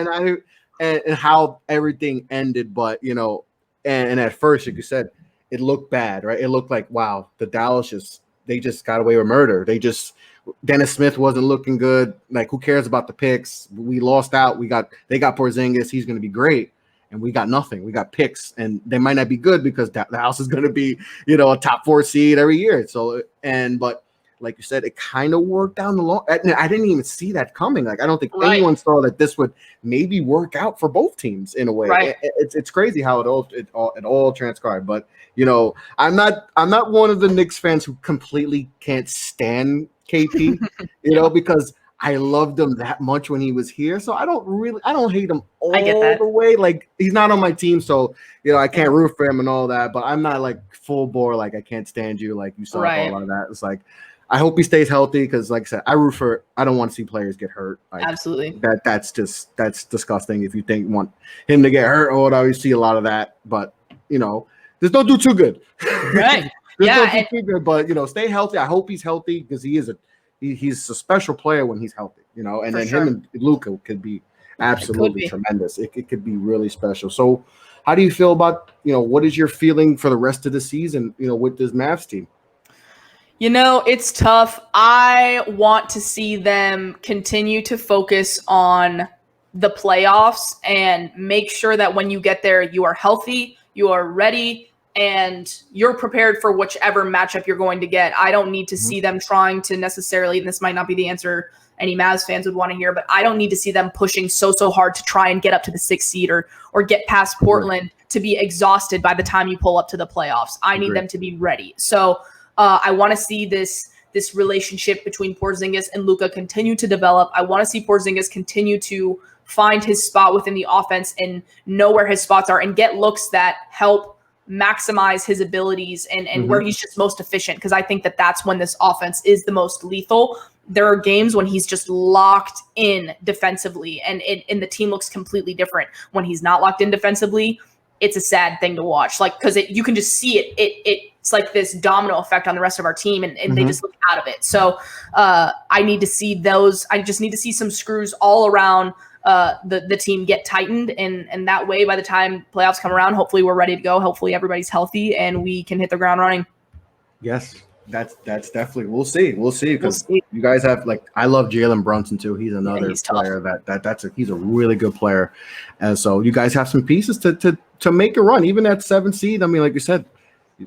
And how everything ended. But and at first, like you said, it looked bad, right? It looked like, wow, the Dallas they just got away with murder. Dennis Smith wasn't looking good. Like, who cares about the picks? We lost out. They got Porzingis. He's going to be great. And we got nothing. We got picks, and they might not be good because the house is going to be, a top 4 seed every year. So, but like you said, it kind of worked down the long. I didn't even see that coming. Like, I don't think anyone saw that this would maybe work out for both teams in a way. Right. It's crazy how it all transpired. But I'm not one of the Knicks fans who completely can't stand KP. Because I loved him that much when he was here. So I don't hate him all the way. Like, he's not on my team, so I can't root for him and all that. But I'm not like full bore. Like, I can't stand you. Like you saw all of that. It's like, I hope he stays healthy, because, like I said, I don't want to see players get hurt. Like, absolutely. That's disgusting. If you want him to get hurt or whatever, you see a lot of that. But just don't do too good. Right. Don't do too good. But stay healthy. I hope he's healthy, because he's a special player when he's healthy. And then him and Luka could be absolutely tremendous. It could be really special. So, how do you feel about what is your feeling for the rest of the season? With this Mavs team? It's tough. I want to see them continue to focus on the playoffs and make sure that when you get there, you are healthy, you are ready, and you're prepared for whichever matchup you're going to get. I don't need to see them trying to necessarily, and this might not be the answer any Mavs fans would want to hear, but I don't need to see them pushing so hard to try and get up to the 6th seed or get past Portland to be exhausted by the time you pull up to the playoffs. I need them to be ready. So I want to see this relationship between Porzingis and Luka continue to develop. I want to see Porzingis continue to find his spot within the offense and know where his spots are and get looks that help maximize his abilities and where he's just most efficient, because I think that's when this offense is the most lethal. There are games when he's just locked in defensively and the team looks completely different. When he's not locked in defensively, it's a sad thing to watch. Like, because you can just see it. It's like this domino effect on the rest of our team and they just look out of it. So I need to see those. I just need to see some screws all around the team get tightened. And that way, by the time playoffs come around, hopefully we're ready to go. Hopefully everybody's healthy and we can hit the ground running. Yes. That's definitely, we'll see because you guys have, like, I love Jalen Brunson too. He's another player he's a really good player, and so you guys have some pieces to make a run, even at 7th seed. I mean, like you said,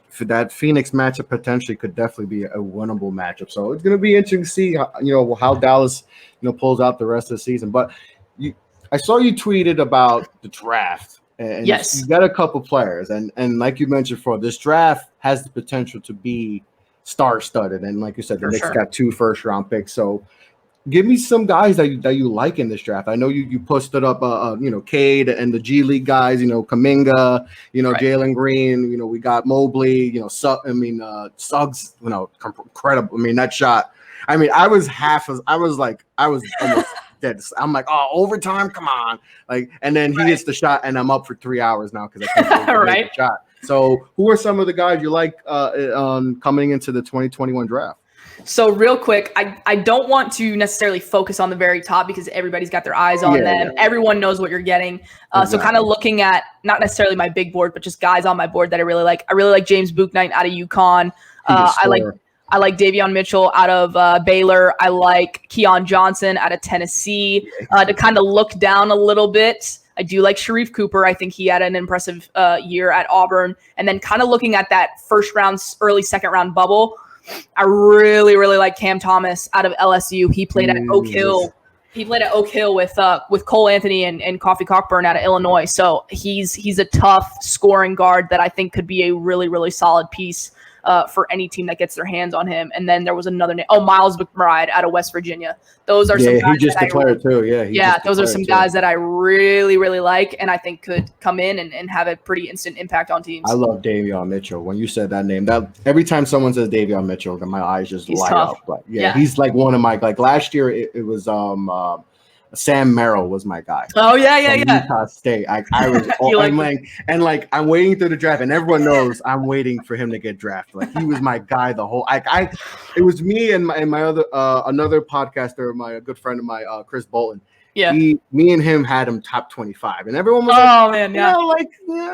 for that Phoenix matchup potentially could definitely be a winnable matchup. So it's going to be interesting to see how Dallas pulls out the rest of the season. But I saw you tweeted about the draft, and you got a couple players, and like you mentioned before, this draft has the potential to be star-studded, and like you said, the Knicks got 2 first-round picks. So, give me some guys that you like in this draft. I know you posted up, Cade and the G League guys. Kuminga, Jalen Green. We got Mobley. Suggs. Incredible. I mean, that shot. I mean, I was almost dead. I'm like, oh, overtime, come on! Like, and then he hits the shot, and I'm up for 3 hours now because I can't make the shot. So, who are some of the guys you like coming into the 2021 draft? So, real quick, I don't want to necessarily focus on the very top because everybody's got their eyes on them. Yeah. Everyone knows what you're getting. So, kind of looking at not necessarily my big board, but just guys on my board that I really like. I really like James Bouknight out of UConn. I like Davion Mitchell out of Baylor. I like Keon Johnson out of Tennessee. To kind of look down a little bit, I do like Sharif Cooper. I think he had an impressive year at Auburn. And then kind of looking at that first round, early second round bubble, I really, really like Cam Thomas out of LSU. He played at Oak Hill. He played at Oak Hill with Cole Anthony and Coffee Cockburn out of Illinois. So he's a tough scoring guard that I think could be a really, really solid piece for any team that gets their hands on him. And then there was another name. Oh, Miles McBride out of West Virginia. Those are some guys he just declared too. Those are some guys that I really, really like and I think could come in and have a pretty instant impact on teams. I love Davion Mitchell. When you said that name, that every time someone says Davion Mitchell, my eyes just light up. But he's like one of my, like last year it was Sam Merrill was my guy. Oh yeah. Utah State. I was I'm waiting through the draft, and everyone knows I'm waiting for him to get drafted. Like, he was my guy the whole. It was me and my other another podcaster, my good friend of mine, Chris Bolton. Yeah. Me and him had him top 25, and everyone was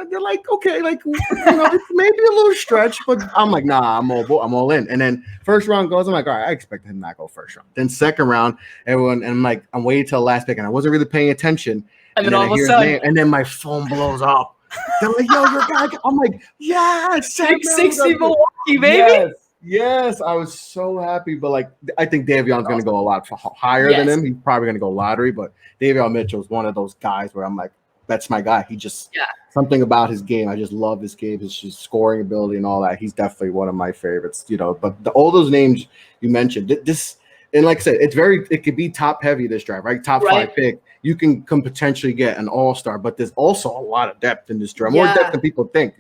they're like, okay, like, it's maybe a little stretch, but I'm like, nah, I'm all in. And then first round goes, I'm like, all right, I expect him to not go first round. Then second round, everyone, and I'm waiting till the last pick, and I wasn't really paying attention. And then all of a sudden, and then my phone blows up. They're like, yo, your guy. I'm like, yeah, it's 660 Milwaukee, baby. Yes, I was so happy, but like, I think Davion's going to go a lot higher than him. He's probably going to go lottery, but Davion Mitchell is one of those guys where I'm like, that's my guy. He just something about his game. I just love his game, his scoring ability and all that. He's definitely one of my favorites, But all those names you mentioned, this, and like I said, it could be top heavy this draft, right? Top 5 pick. You can potentially get an all-star, but there's also a lot of depth in this draft, more depth than people think,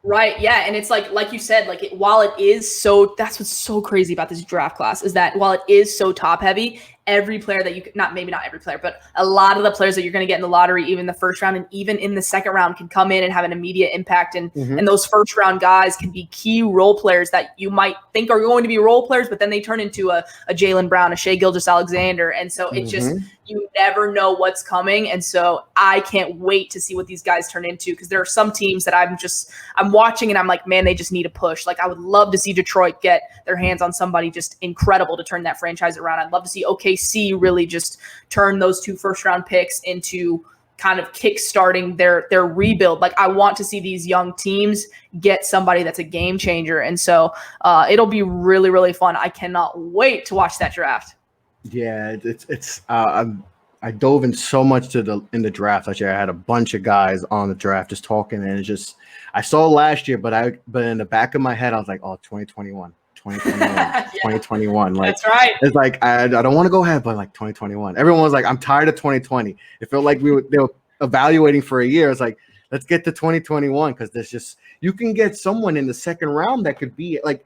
Right. Yeah. And it's like you said, while it is so, that's what's so crazy about this draft class is that while it is so top heavy, every player that maybe not every player, but a lot of the players that you're going to get in the lottery, even the first round and even in the second round, can come in and have an immediate impact. And those first round guys can be key role players that you might think are going to be role players, but then they turn into a Jaylen Brown, a Shai Gilgeous-Alexander. And so it just, you never know what's coming. And so I can't wait to see what these guys turn into, because there are some teams that I'm watching and I'm like, man, they just need a push. Like, I would love to see Detroit get their hands on somebody just incredible to turn that franchise around. I'd love to see OKC really just turn those 2 first-round picks into kind of kickstarting their rebuild. Like, I want to see these young teams get somebody that's a game changer. And so it'll be really, really fun. I cannot wait to watch that draft. Yeah, I dove in so much in the draft last year. I had a bunch of guys on the draft just talking, and it's just, I saw last year, but in the back of my head, I was like, oh, 2021. 2021. Like, that's right. It's like, I don't want to go ahead, but like 2021. Everyone was like, I'm tired of 2020. It felt like they were evaluating for a year. It's like, let's get to 2021, because there's just, you can get someone in the second round that could be like,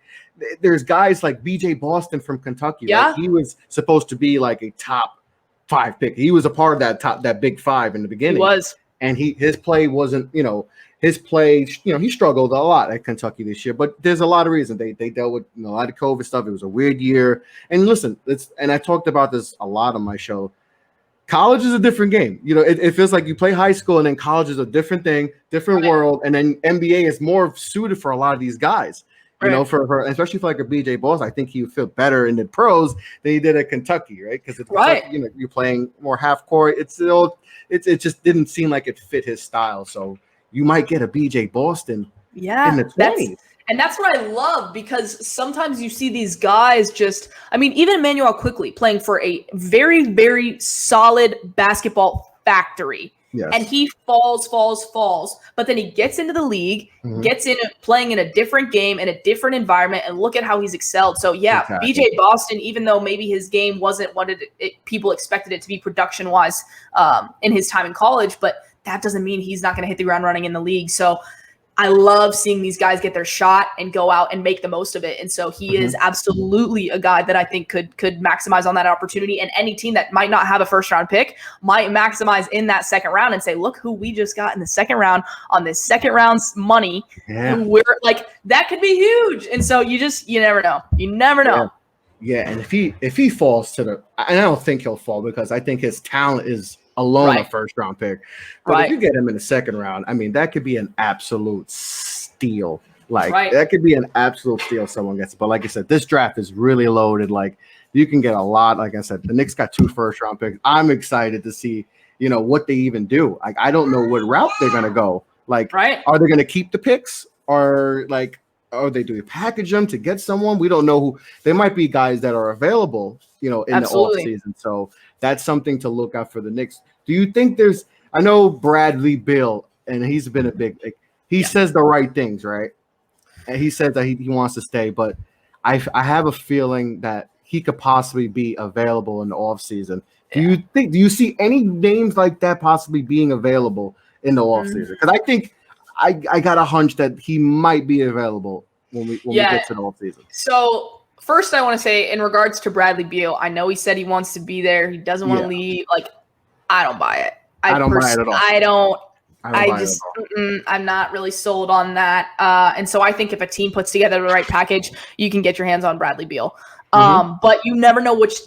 there's guys like BJ Boston from Kentucky. Yeah. Right? He was supposed to be like a top 5 pick. He was a part of that big 5 in the beginning. He was. And his play wasn't, he struggled a lot at Kentucky this year, but there's a lot of reasons. They dealt with a lot of COVID stuff. It was a weird year. And listen, and I talked about this a lot on my show. College is a different game. It feels like you play high school and then college is a different thing, different world. And then NBA is more suited for a lot of these guys. For especially for like a BJ Boston, I think he would feel better in the pros than he did at Kentucky, right? Because you're playing more half court. It just didn't seem like it fit his style. So you might get a BJ Boston in the 20s. And that's what I love, because sometimes you see these guys even Emmanuel Quickly playing for a very, very solid basketball factory. Yes. And he falls, but then he gets into the league, gets in playing in a different game, in a different environment, and look at how he's excelled. So yeah, exactly. BJ Boston, even though maybe his game wasn't what people expected it to be production-wise in his time in college, but that doesn't mean he's not going to hit the ground running in the league. So I love seeing these guys get their shot and go out and make the most of it. And so he is absolutely a guy that I think could maximize on that opportunity. And any team that might not have a first round pick might maximize in that second round and say, look who we just got in the second round on this second round's money. Yeah. And we're like, that could be huge. And so you never know. You never know. Yeah. And if he falls and I don't think he'll fall, because I think his talent is alone a first round pick. But if you get him in the second round, I mean, that could be an absolute steal. That could be an absolute steal if someone gets it. But like I said, this draft is really loaded. Like, you can get a lot. Like I said, the Knicks got 2 first round picks. I'm excited to see, what they even do. Like, I don't know what route they're gonna go. Like, are they gonna keep the picks, or are they doing package them to get someone? We don't know who. There might be guys that are available, in the off season. So that's something to look out for the Knicks. Do you think I know Bradley Beal, and he's been a big, he says the right things, right? And he says that he wants to stay, but I have a feeling that he could possibly be available in the off season. Do you see any names like that possibly being available in the off season? Because I think I got a hunch that he might be available when we get to the off season. So first, I want to say, in regards to Bradley Beal, I know he said he wants to be there. He doesn't want to leave. Like, I don't buy it. I don't buy it at all. I'm not really sold on that. And so I think if a team puts together the right package, you can get your hands on Bradley Beal. But you never know which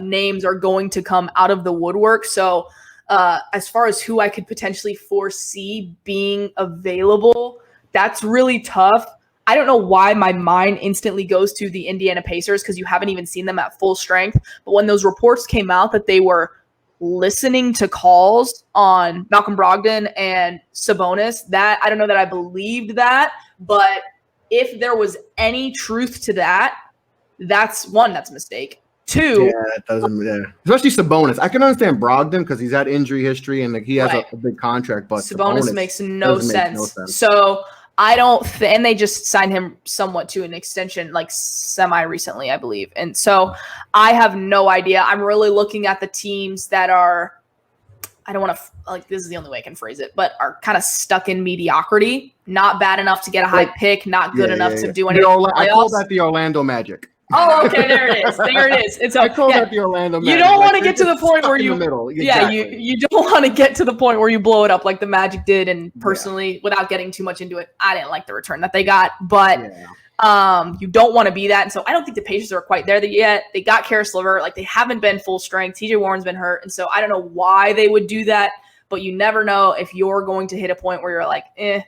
names are going to come out of the woodwork. So as far as who I could potentially foresee being available, that's really tough. I don't know why my mind instantly goes to the Indiana Pacers, because you haven't even seen them at full strength. But when those reports came out that they were listening to calls on Malcolm Brogdon and Sabonis, that I don't know that I believed that, but if there was any truth to that, that's a mistake. 2, that doesn't, especially Sabonis. I can understand Brogdon because he's had injury history and he has a big contract, but Sabonis makes no sense. So I don't and they just signed him somewhat to an extension, like semi recently, I believe. And so I have no idea. I'm really looking at the teams that are, I don't want to, this is the only way I can phrase it, but are kind of stuck in mediocrity, not bad enough to get a high pick, not good enough to do anything. I call that the Orlando Magic. Oh, okay, there it is. There it is. It's I call that the Orlando Magic. You don't want to get to they're the point where stuck in you the middle. Yeah, Exactly. you don't want to get to the point where you blow it up like the Magic did. And personally, without getting too much into it, I didn't like the return that they got. But you don't want to be that. And so I don't think the Pacers are quite there yet. They got Karis LeVert. Like, they haven't been full strength. TJ Warren's been hurt. And so I don't know why they would do that. But you never know if you're going to hit a point where you're like, I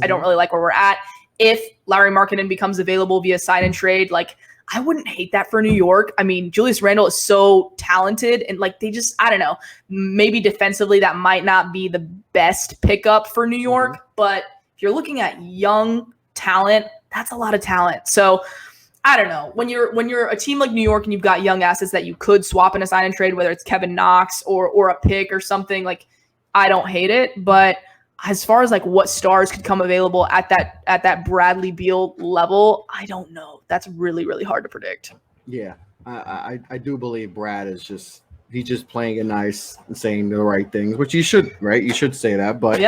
don't really like where we're at. If Larry Markkinen becomes available via sign and trade, like, I wouldn't hate that for New York. I mean, Julius Randle is so talented, and like, they just, I don't know, maybe defensively that might not be the best pickup for New York, but if you're looking at young talent, that's a lot of talent. So I don't know, when you're a team like New York and you've got young assets that you could swap in a sign and trade, whether it's Kevin Knox or a pick or something, like, I don't hate it. But as far as like what stars could come available at that Bradley Beal level, I don't know. That's really, really hard to predict. Yeah, I do believe Brad is he's just playing it nice and saying the right things, which you should, right? You should say that, but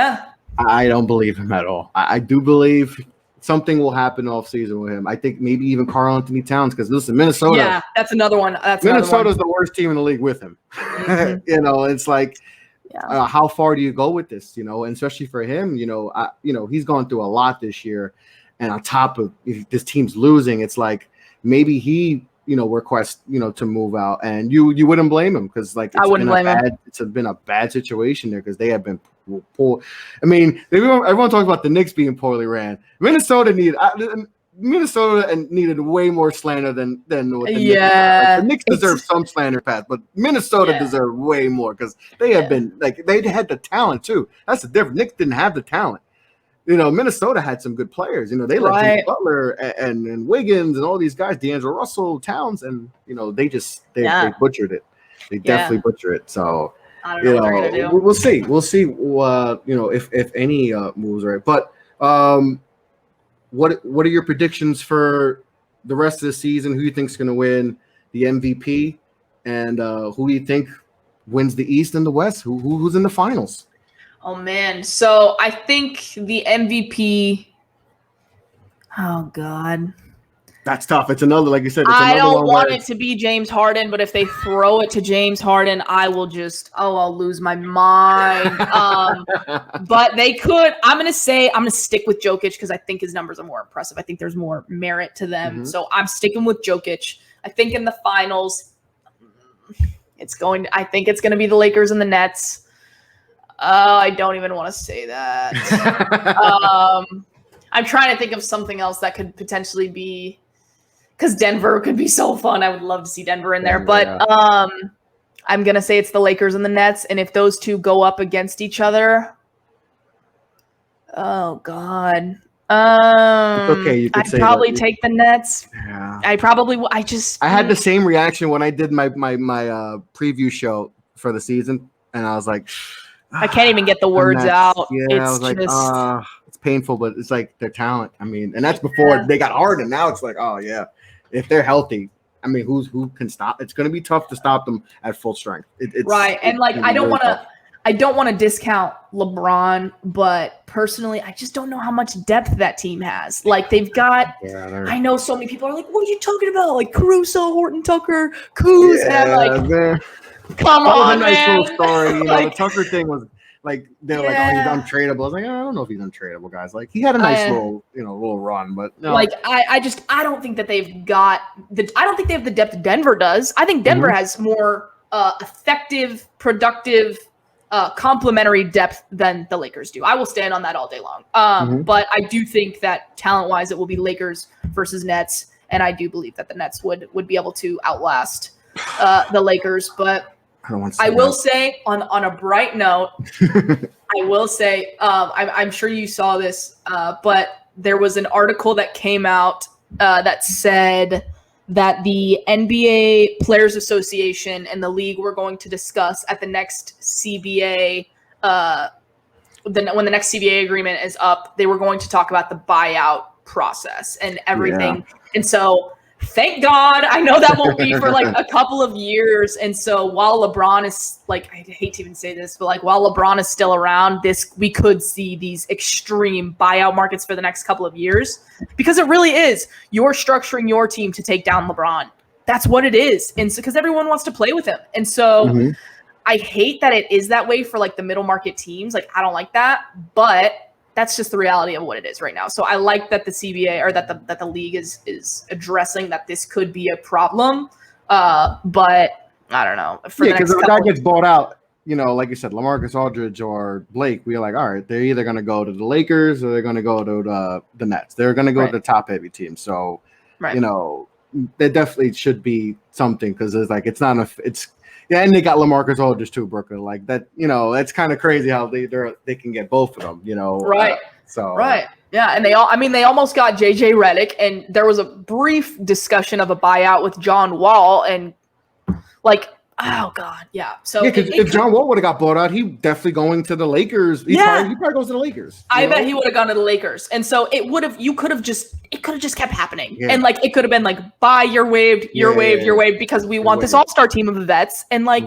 I don't believe him at all. I do believe something will happen off season with him. I think maybe even Karl Anthony Towns, because listen, Minnesota. Yeah, that's another one. Minnesota's the worst team in the league with him. It's like. How far do you go with this? And especially for him, he's gone through a lot this year, and on top of if this team's losing, it's like maybe he, requests, to move out, and you wouldn't blame him because like it's been a bad situation there because they have been poor. I mean, everyone talks about the Knicks being poorly ran. Minnesota needed way more slander than what the Knicks. Like, the Knicks deserve some slander pass, but Minnesota deserved way more because they have been like they had the talent too. That's the difference. Knicks didn't have the talent. Minnesota had some good players. They let Jimmy Butler and Wiggins and all these guys, D'Angelo Russell, Towns, and they butchered it. They definitely butchered it. So I don't know what they're gonna do. We'll see. We'll see. If any moves right, but. What are your predictions for the rest of the season? Who you think's going to win the MVP, and who do you think wins the East and the West? Who's in the finals? Oh man, so I think the MVP. Oh God, that's tough. It's another, like you said. I don't want it to be James Harden, but if they throw it to James Harden, I will I'll lose my mind. But they could. I'm gonna stick with Jokic because I think his numbers are more impressive. I think there's more merit to them, so I'm sticking with Jokic. I think in the finals, I think it's gonna be the Lakers and the Nets. I don't even want to say that. I'm trying to think of something else that could potentially be. Because Denver could be so fun. I would love to see Denver in there. But I'm going to say it's the Lakers and the Nets. And if those two go up against each other, oh, God. It's okay. You could I'd probably take the Nets. Yeah. I had the same reaction when I did my preview show for the season. And I was like, I can't even get the words out. Yeah, I was like, it's painful, but it's like their talent. I mean, and that's before they got Harden. Now it's like, oh, yeah. If they're healthy, I mean, who can stop? It's going to be tough to stop them at full strength. And like, I don't want to discount LeBron, but personally, I just don't know how much depth that team has. Like, they've got. I know so many people are like, "What are you talking about?" Like Caruso, Horton Tucker, Kuz, and I'm like, come on, man. That was a nice little story. Like, the Tucker thing was. Like they're like, oh, he's untradeable. I was like, I don't know if he's untradeable, guys. Like he had a nice little run, but no. Like I don't think that they've got I don't think they have the depth Denver does. I think Denver has more effective, productive, complementary depth than the Lakers do. I will stand on that all day long. But I do think that talent-wise, it will be Lakers versus Nets, and I do believe that the Nets would be able to outlast the Lakers, but. I will say on a bright note, I will say I'm sure you saw this, but there was an article that came out that said that the NBA Players Association and the league were going to discuss at the next CBA, when the next CBA agreement is up, they were going to talk about the buyout process and everything. And so Thank God. I know that won't be for like a couple of years. And so while LeBron is like, I hate to even say this, but like while LeBron is still around, we could see these extreme buyout markets for the next couple of years, because it really is. You're structuring your team to take down LeBron. That's what it is. And so, because everyone wants to play with him. And so I hate that it is that way for like the middle market teams. Like, I don't like that, but that's just the reality of what it is right now. So I like that the CBA or that the league is addressing that this could be a problem. But I don't know. Because if a guy gets bought out, like you said, LaMarcus Aldridge or Blake, we're like, all right, they're either going to go to the Lakers or they're going to go to the Nets. They're going to go to the top heavy team. So, there definitely should be something, because it's like, it's not and they got LaMarcus Aldridge too, Brooklyn. Like that, it's kind of crazy how they can get both of them, Right. Yeah, and they almost got JJ Redick, and there was a brief discussion of a buyout with John Wall, and like, oh god, yeah. So because if John Wall would have got bought out, he definitely going to the Lakers. He probably goes to the Lakers. I bet he would have gone to the Lakers, and so it could have just kept happening, and like it could have been like, bye, you're waived, you're waived, because we want this all-star team of vets, and like,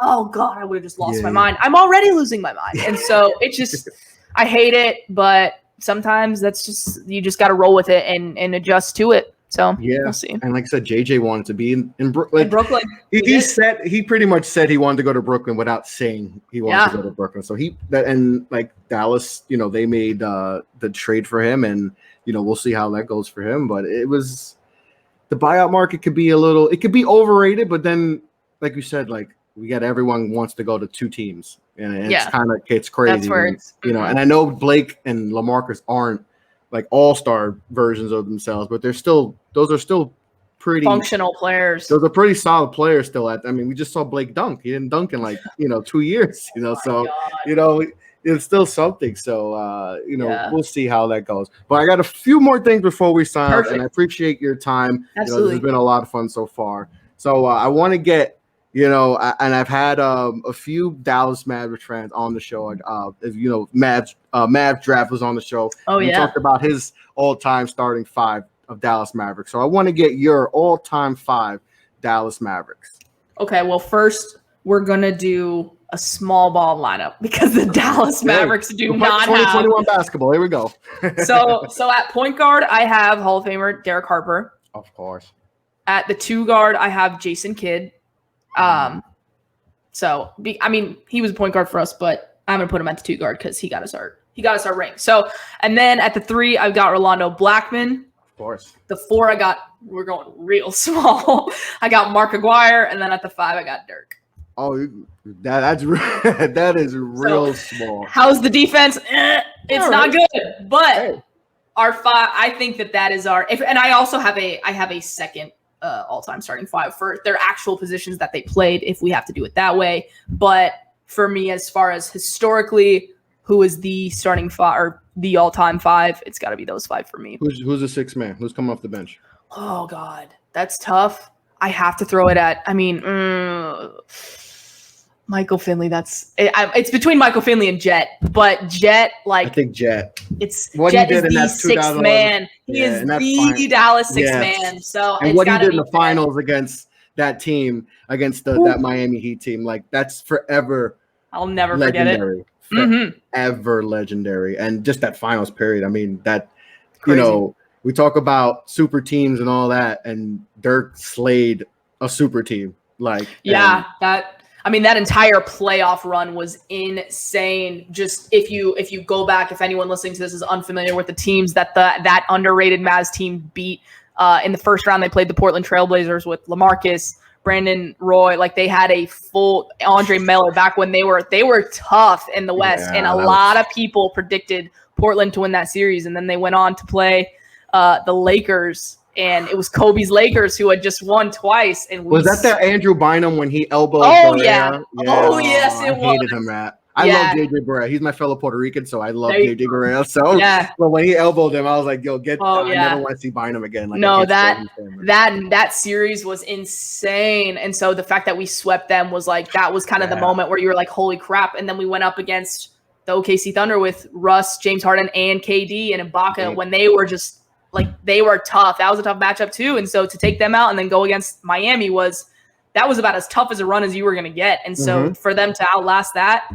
oh god, I would have just lost my mind. I'm already losing my mind, and so it just, I hate it, but sometimes that's just, you just got to roll with it and adjust to it. So we'll see. And like I said, JJ wanted to be in Brooklyn. He pretty much said he wanted to go to Brooklyn without saying he wanted to go to Brooklyn. So like Dallas, they made the trade for him, and we'll see how that goes for him. But it was, the buyout market could be it could be overrated, but then like you said, like we got, everyone wants to go to two teams, and it's crazy. That's where and I know Blake and LaMarcus aren't like all-star versions of themselves, but those are still pretty functional players. Those are pretty solid players still. We just saw Blake dunk. He didn't dunk in like 2 years. It's still something. So we'll see how that goes. But I got a few more things before we sign off, and I appreciate your time. Absolutely. This has been a lot of fun so far. So I want to get, and I've had a few Dallas Mavericks fans on the show. Mavs Draft was on the show. We talked about his all-time starting five of Dallas Mavericks. So I want to get your all-time five Dallas Mavericks. Okay, well, first we're gonna do a small ball lineup, because the Dallas Mavericks do not have 2021 basketball. Here we go. So at point guard, I have Hall of Famer Derek Harper. Of course. At the 2 guard, I have Jason Kidd. He was a point guard for us, but I'm gonna put him at the 2 guard because he got us our ring. So, and then at the 3, I've got Rolando Blackman. Of course. The 4, we're going real small. I got Mark Aguirre, and then at the 5, I got Dirk. Oh, that is real small. How's the defense? It's not good, but our 5. I think that is our. And I also have a second all-time starting 5 for their actual positions that they played, if we have to do it that way. But for me, as far as historically, who is the starting 5 or the all-time 5, it's got to be those 5 for me. Who's the 6th man? Who's coming off the bench? Oh God, that's tough. I have to throw it at. Michael Finley. It's between Michael Finley and Jet, but Jet, like, I think Jet. Jet is the 6th man. He is the Dallas 6th man. So and what he did in the finals against that team, against that Miami Heat team, like, that's forever. I'll never forget it. Forever legendary. And just that finals period. Crazy. We talk about super teams and all that, and Dirk slayed a super team. Like, that entire playoff run was insane. Just if you go back, if anyone listening to this is unfamiliar with the teams that underrated Mavs team beat in the first round, they played the Portland Trailblazers with LaMarcus, Brandon Roy. Like, they had a full Andre Miller back when they were tough in the West, and a lot of people predicted Portland to win that series, and then they went on to play the Lakers. And it was Kobe's Lakers who had just won twice. And was that Andrew Bynum when he elbowed? Oh, yeah. Oh, yes, it was. I hated him, Matt. I love JJ Barea. He's my fellow Puerto Rican, so I love JJ Barea. So, but when he elbowed him, I was like, "Yo, get!" I never want to see Bynum again. Like, no, that series was insane, and so the fact that we swept them was like, that was kind of the moment where you were like, "Holy crap!" And then we went up against the OKC Thunder with Russ, James Harden, and KD and Ibaka when they were just like they were tough. That was a tough matchup too. And so to take them out and then go against Miami was about as tough as a run as you were going to get. And so for them to outlast that,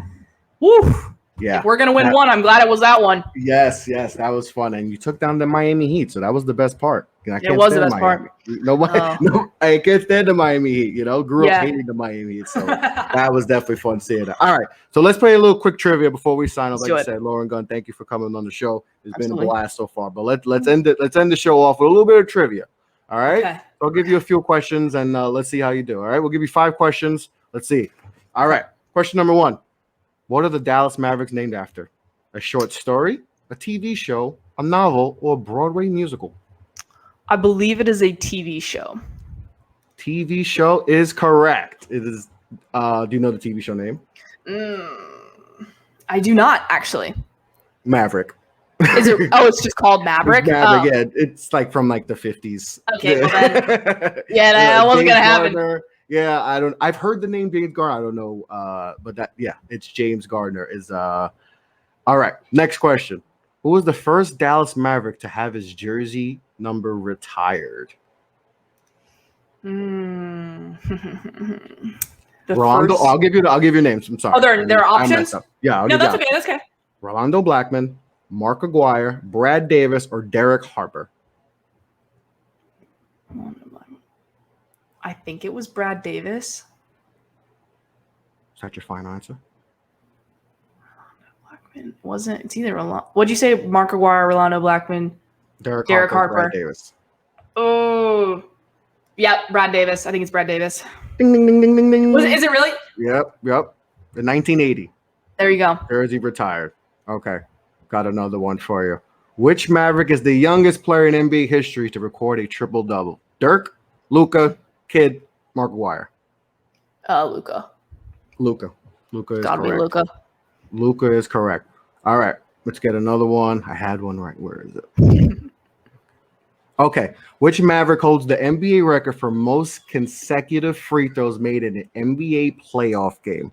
woo. Yeah. If we're going to win one, I'm glad it was that one. Yes, that was fun. And you took down the Miami Heat, so that was the best part. It was the best part. I can't stand the Miami Heat, grew up hating the Miami Heat, so that was definitely fun seeing that. All right, so let's play a little quick trivia before we sign off. Like I said, Lauren Gunn, thank you for coming on the show. It's been a blast so far, but let's end the show off with a little bit of trivia. All right, okay. So I'll give you a few questions and let's see how you do. All right, we'll give you 5 questions. Let's see. All right, question number 1. What are the Dallas Mavericks named after? A short story, a TV show, a novel, or a Broadway musical? I believe it is a TV show. TV show is correct. It is. Do you know the TV show name? I do not actually. Maverick. Is it? Oh, it's just called Maverick. Maverick, yeah. It's like from like the 50s. Okay, well then, that wasn't gonna happen. Yeah, I've heard the name James Gardner. I don't know, but it's James Gardner. All right. Next question. Who was the first Dallas Maverick to have his jersey number retired? Rondo. I'll give you names. I'm sorry. Oh, there are options. Yeah. That's okay. That's okay. Rolando Blackman, Mark Aguirre, Brad Davis, or Derek Harper. I think it was Brad Davis. Is that your final answer? It's either what'd you say? Mark Aguirre, Rolando Blackman, Derek Harper. Brad Davis. Oh, yeah, Brad Davis. I think it's Brad Davis. Ding ding ding ding ding ding. Is it really? Yep. In 1980. There you go. Jersey retired. Okay, got another one for you. Which Maverick is the youngest player in NBA history to record a triple-double? Dirk, Luka, Kidd, Mark Aguirre. Luka. Luka is Gotta correct. be Luka. Luka is correct. All right, let's get another one. I had one right. Where is it? Okay, which Maverick holds the NBA record for most consecutive free throws made in an NBA playoff game?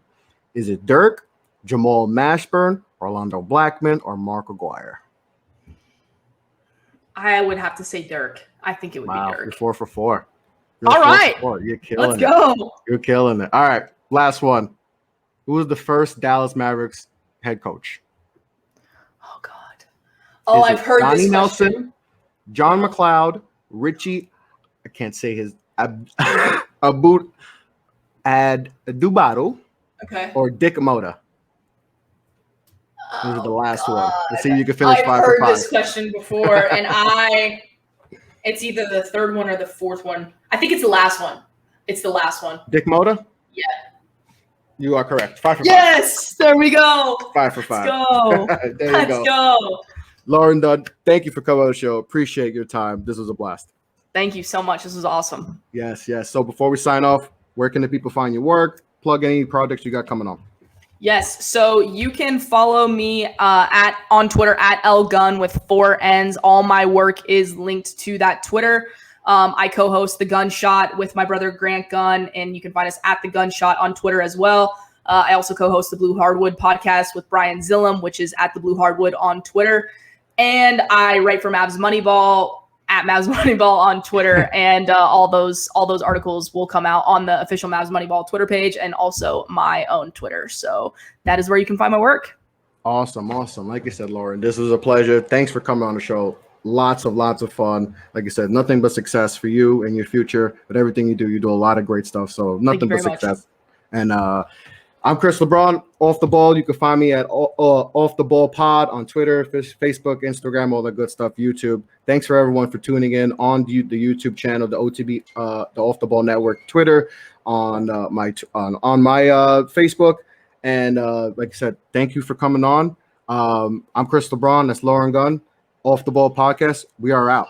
Is it Dirk, Jamal Mashburn, Orlando Blackman, or Mark Aguirre? I would have to say Dirk. I think it would be Dirk. You're 4 for 4. All right. You're killing it. Let's go. You're killing it. All right, last one. Who was the first Dallas Mavericks head coach? Oh, God. Oh, I've heard Donnie this Nelson, question. John McLeod, Richie, I can't say his, Abu Adubado, okay, or Dick Moda. This is the last one. Let's see if you can finish 5 for 5. I've heard this question before, and it's either the third one or the fourth one. I think it's the last one. It's the last one. Dick Moda? Yeah. You are correct. 5 for 5. Yes, there we go. 5 for 5. Let's go. Let's go. Lauren Gunn, thank you for coming on the show. Appreciate your time. This was a blast. Thank you so much. This was awesome. Yes. So before we sign off, where can the people find your work? Plug any projects you got coming on. Yes, so you can follow me on Twitter at LGunn with 4 N's. All my work is linked to that Twitter. I co-host The Gunshot with my brother Grant Gunn, and you can find us at The Gunshot on Twitter as well. I also co-host the Blue Hardwood podcast with Brian Zillum, which is at the Blue Hardwood on Twitter. And I write for Mavs Moneyball at Mavs Moneyball on Twitter. And all those articles will come out on the official Mavs Moneyball Twitter page and also my own Twitter. So that is where you can find my work. Awesome. Like I said, Lauren, this was a pleasure. Thanks for coming on the show. Lots of fun. Like I said, nothing but success for you and your future. But everything you do a lot of great stuff. So nothing but success. And I'm Chris LeBron, Off the Ball. You can find me at Off the Ball Pod on Twitter, Facebook, Instagram, all that good stuff, YouTube. Thanks for everyone for tuning in on the YouTube channel, the OTB, the Off the Ball Network, Twitter, on my Facebook. And like I said, thank you for coming on. I'm Chris LeBron. That's Lauren Gunn. Off the Ball Podcast. We are out.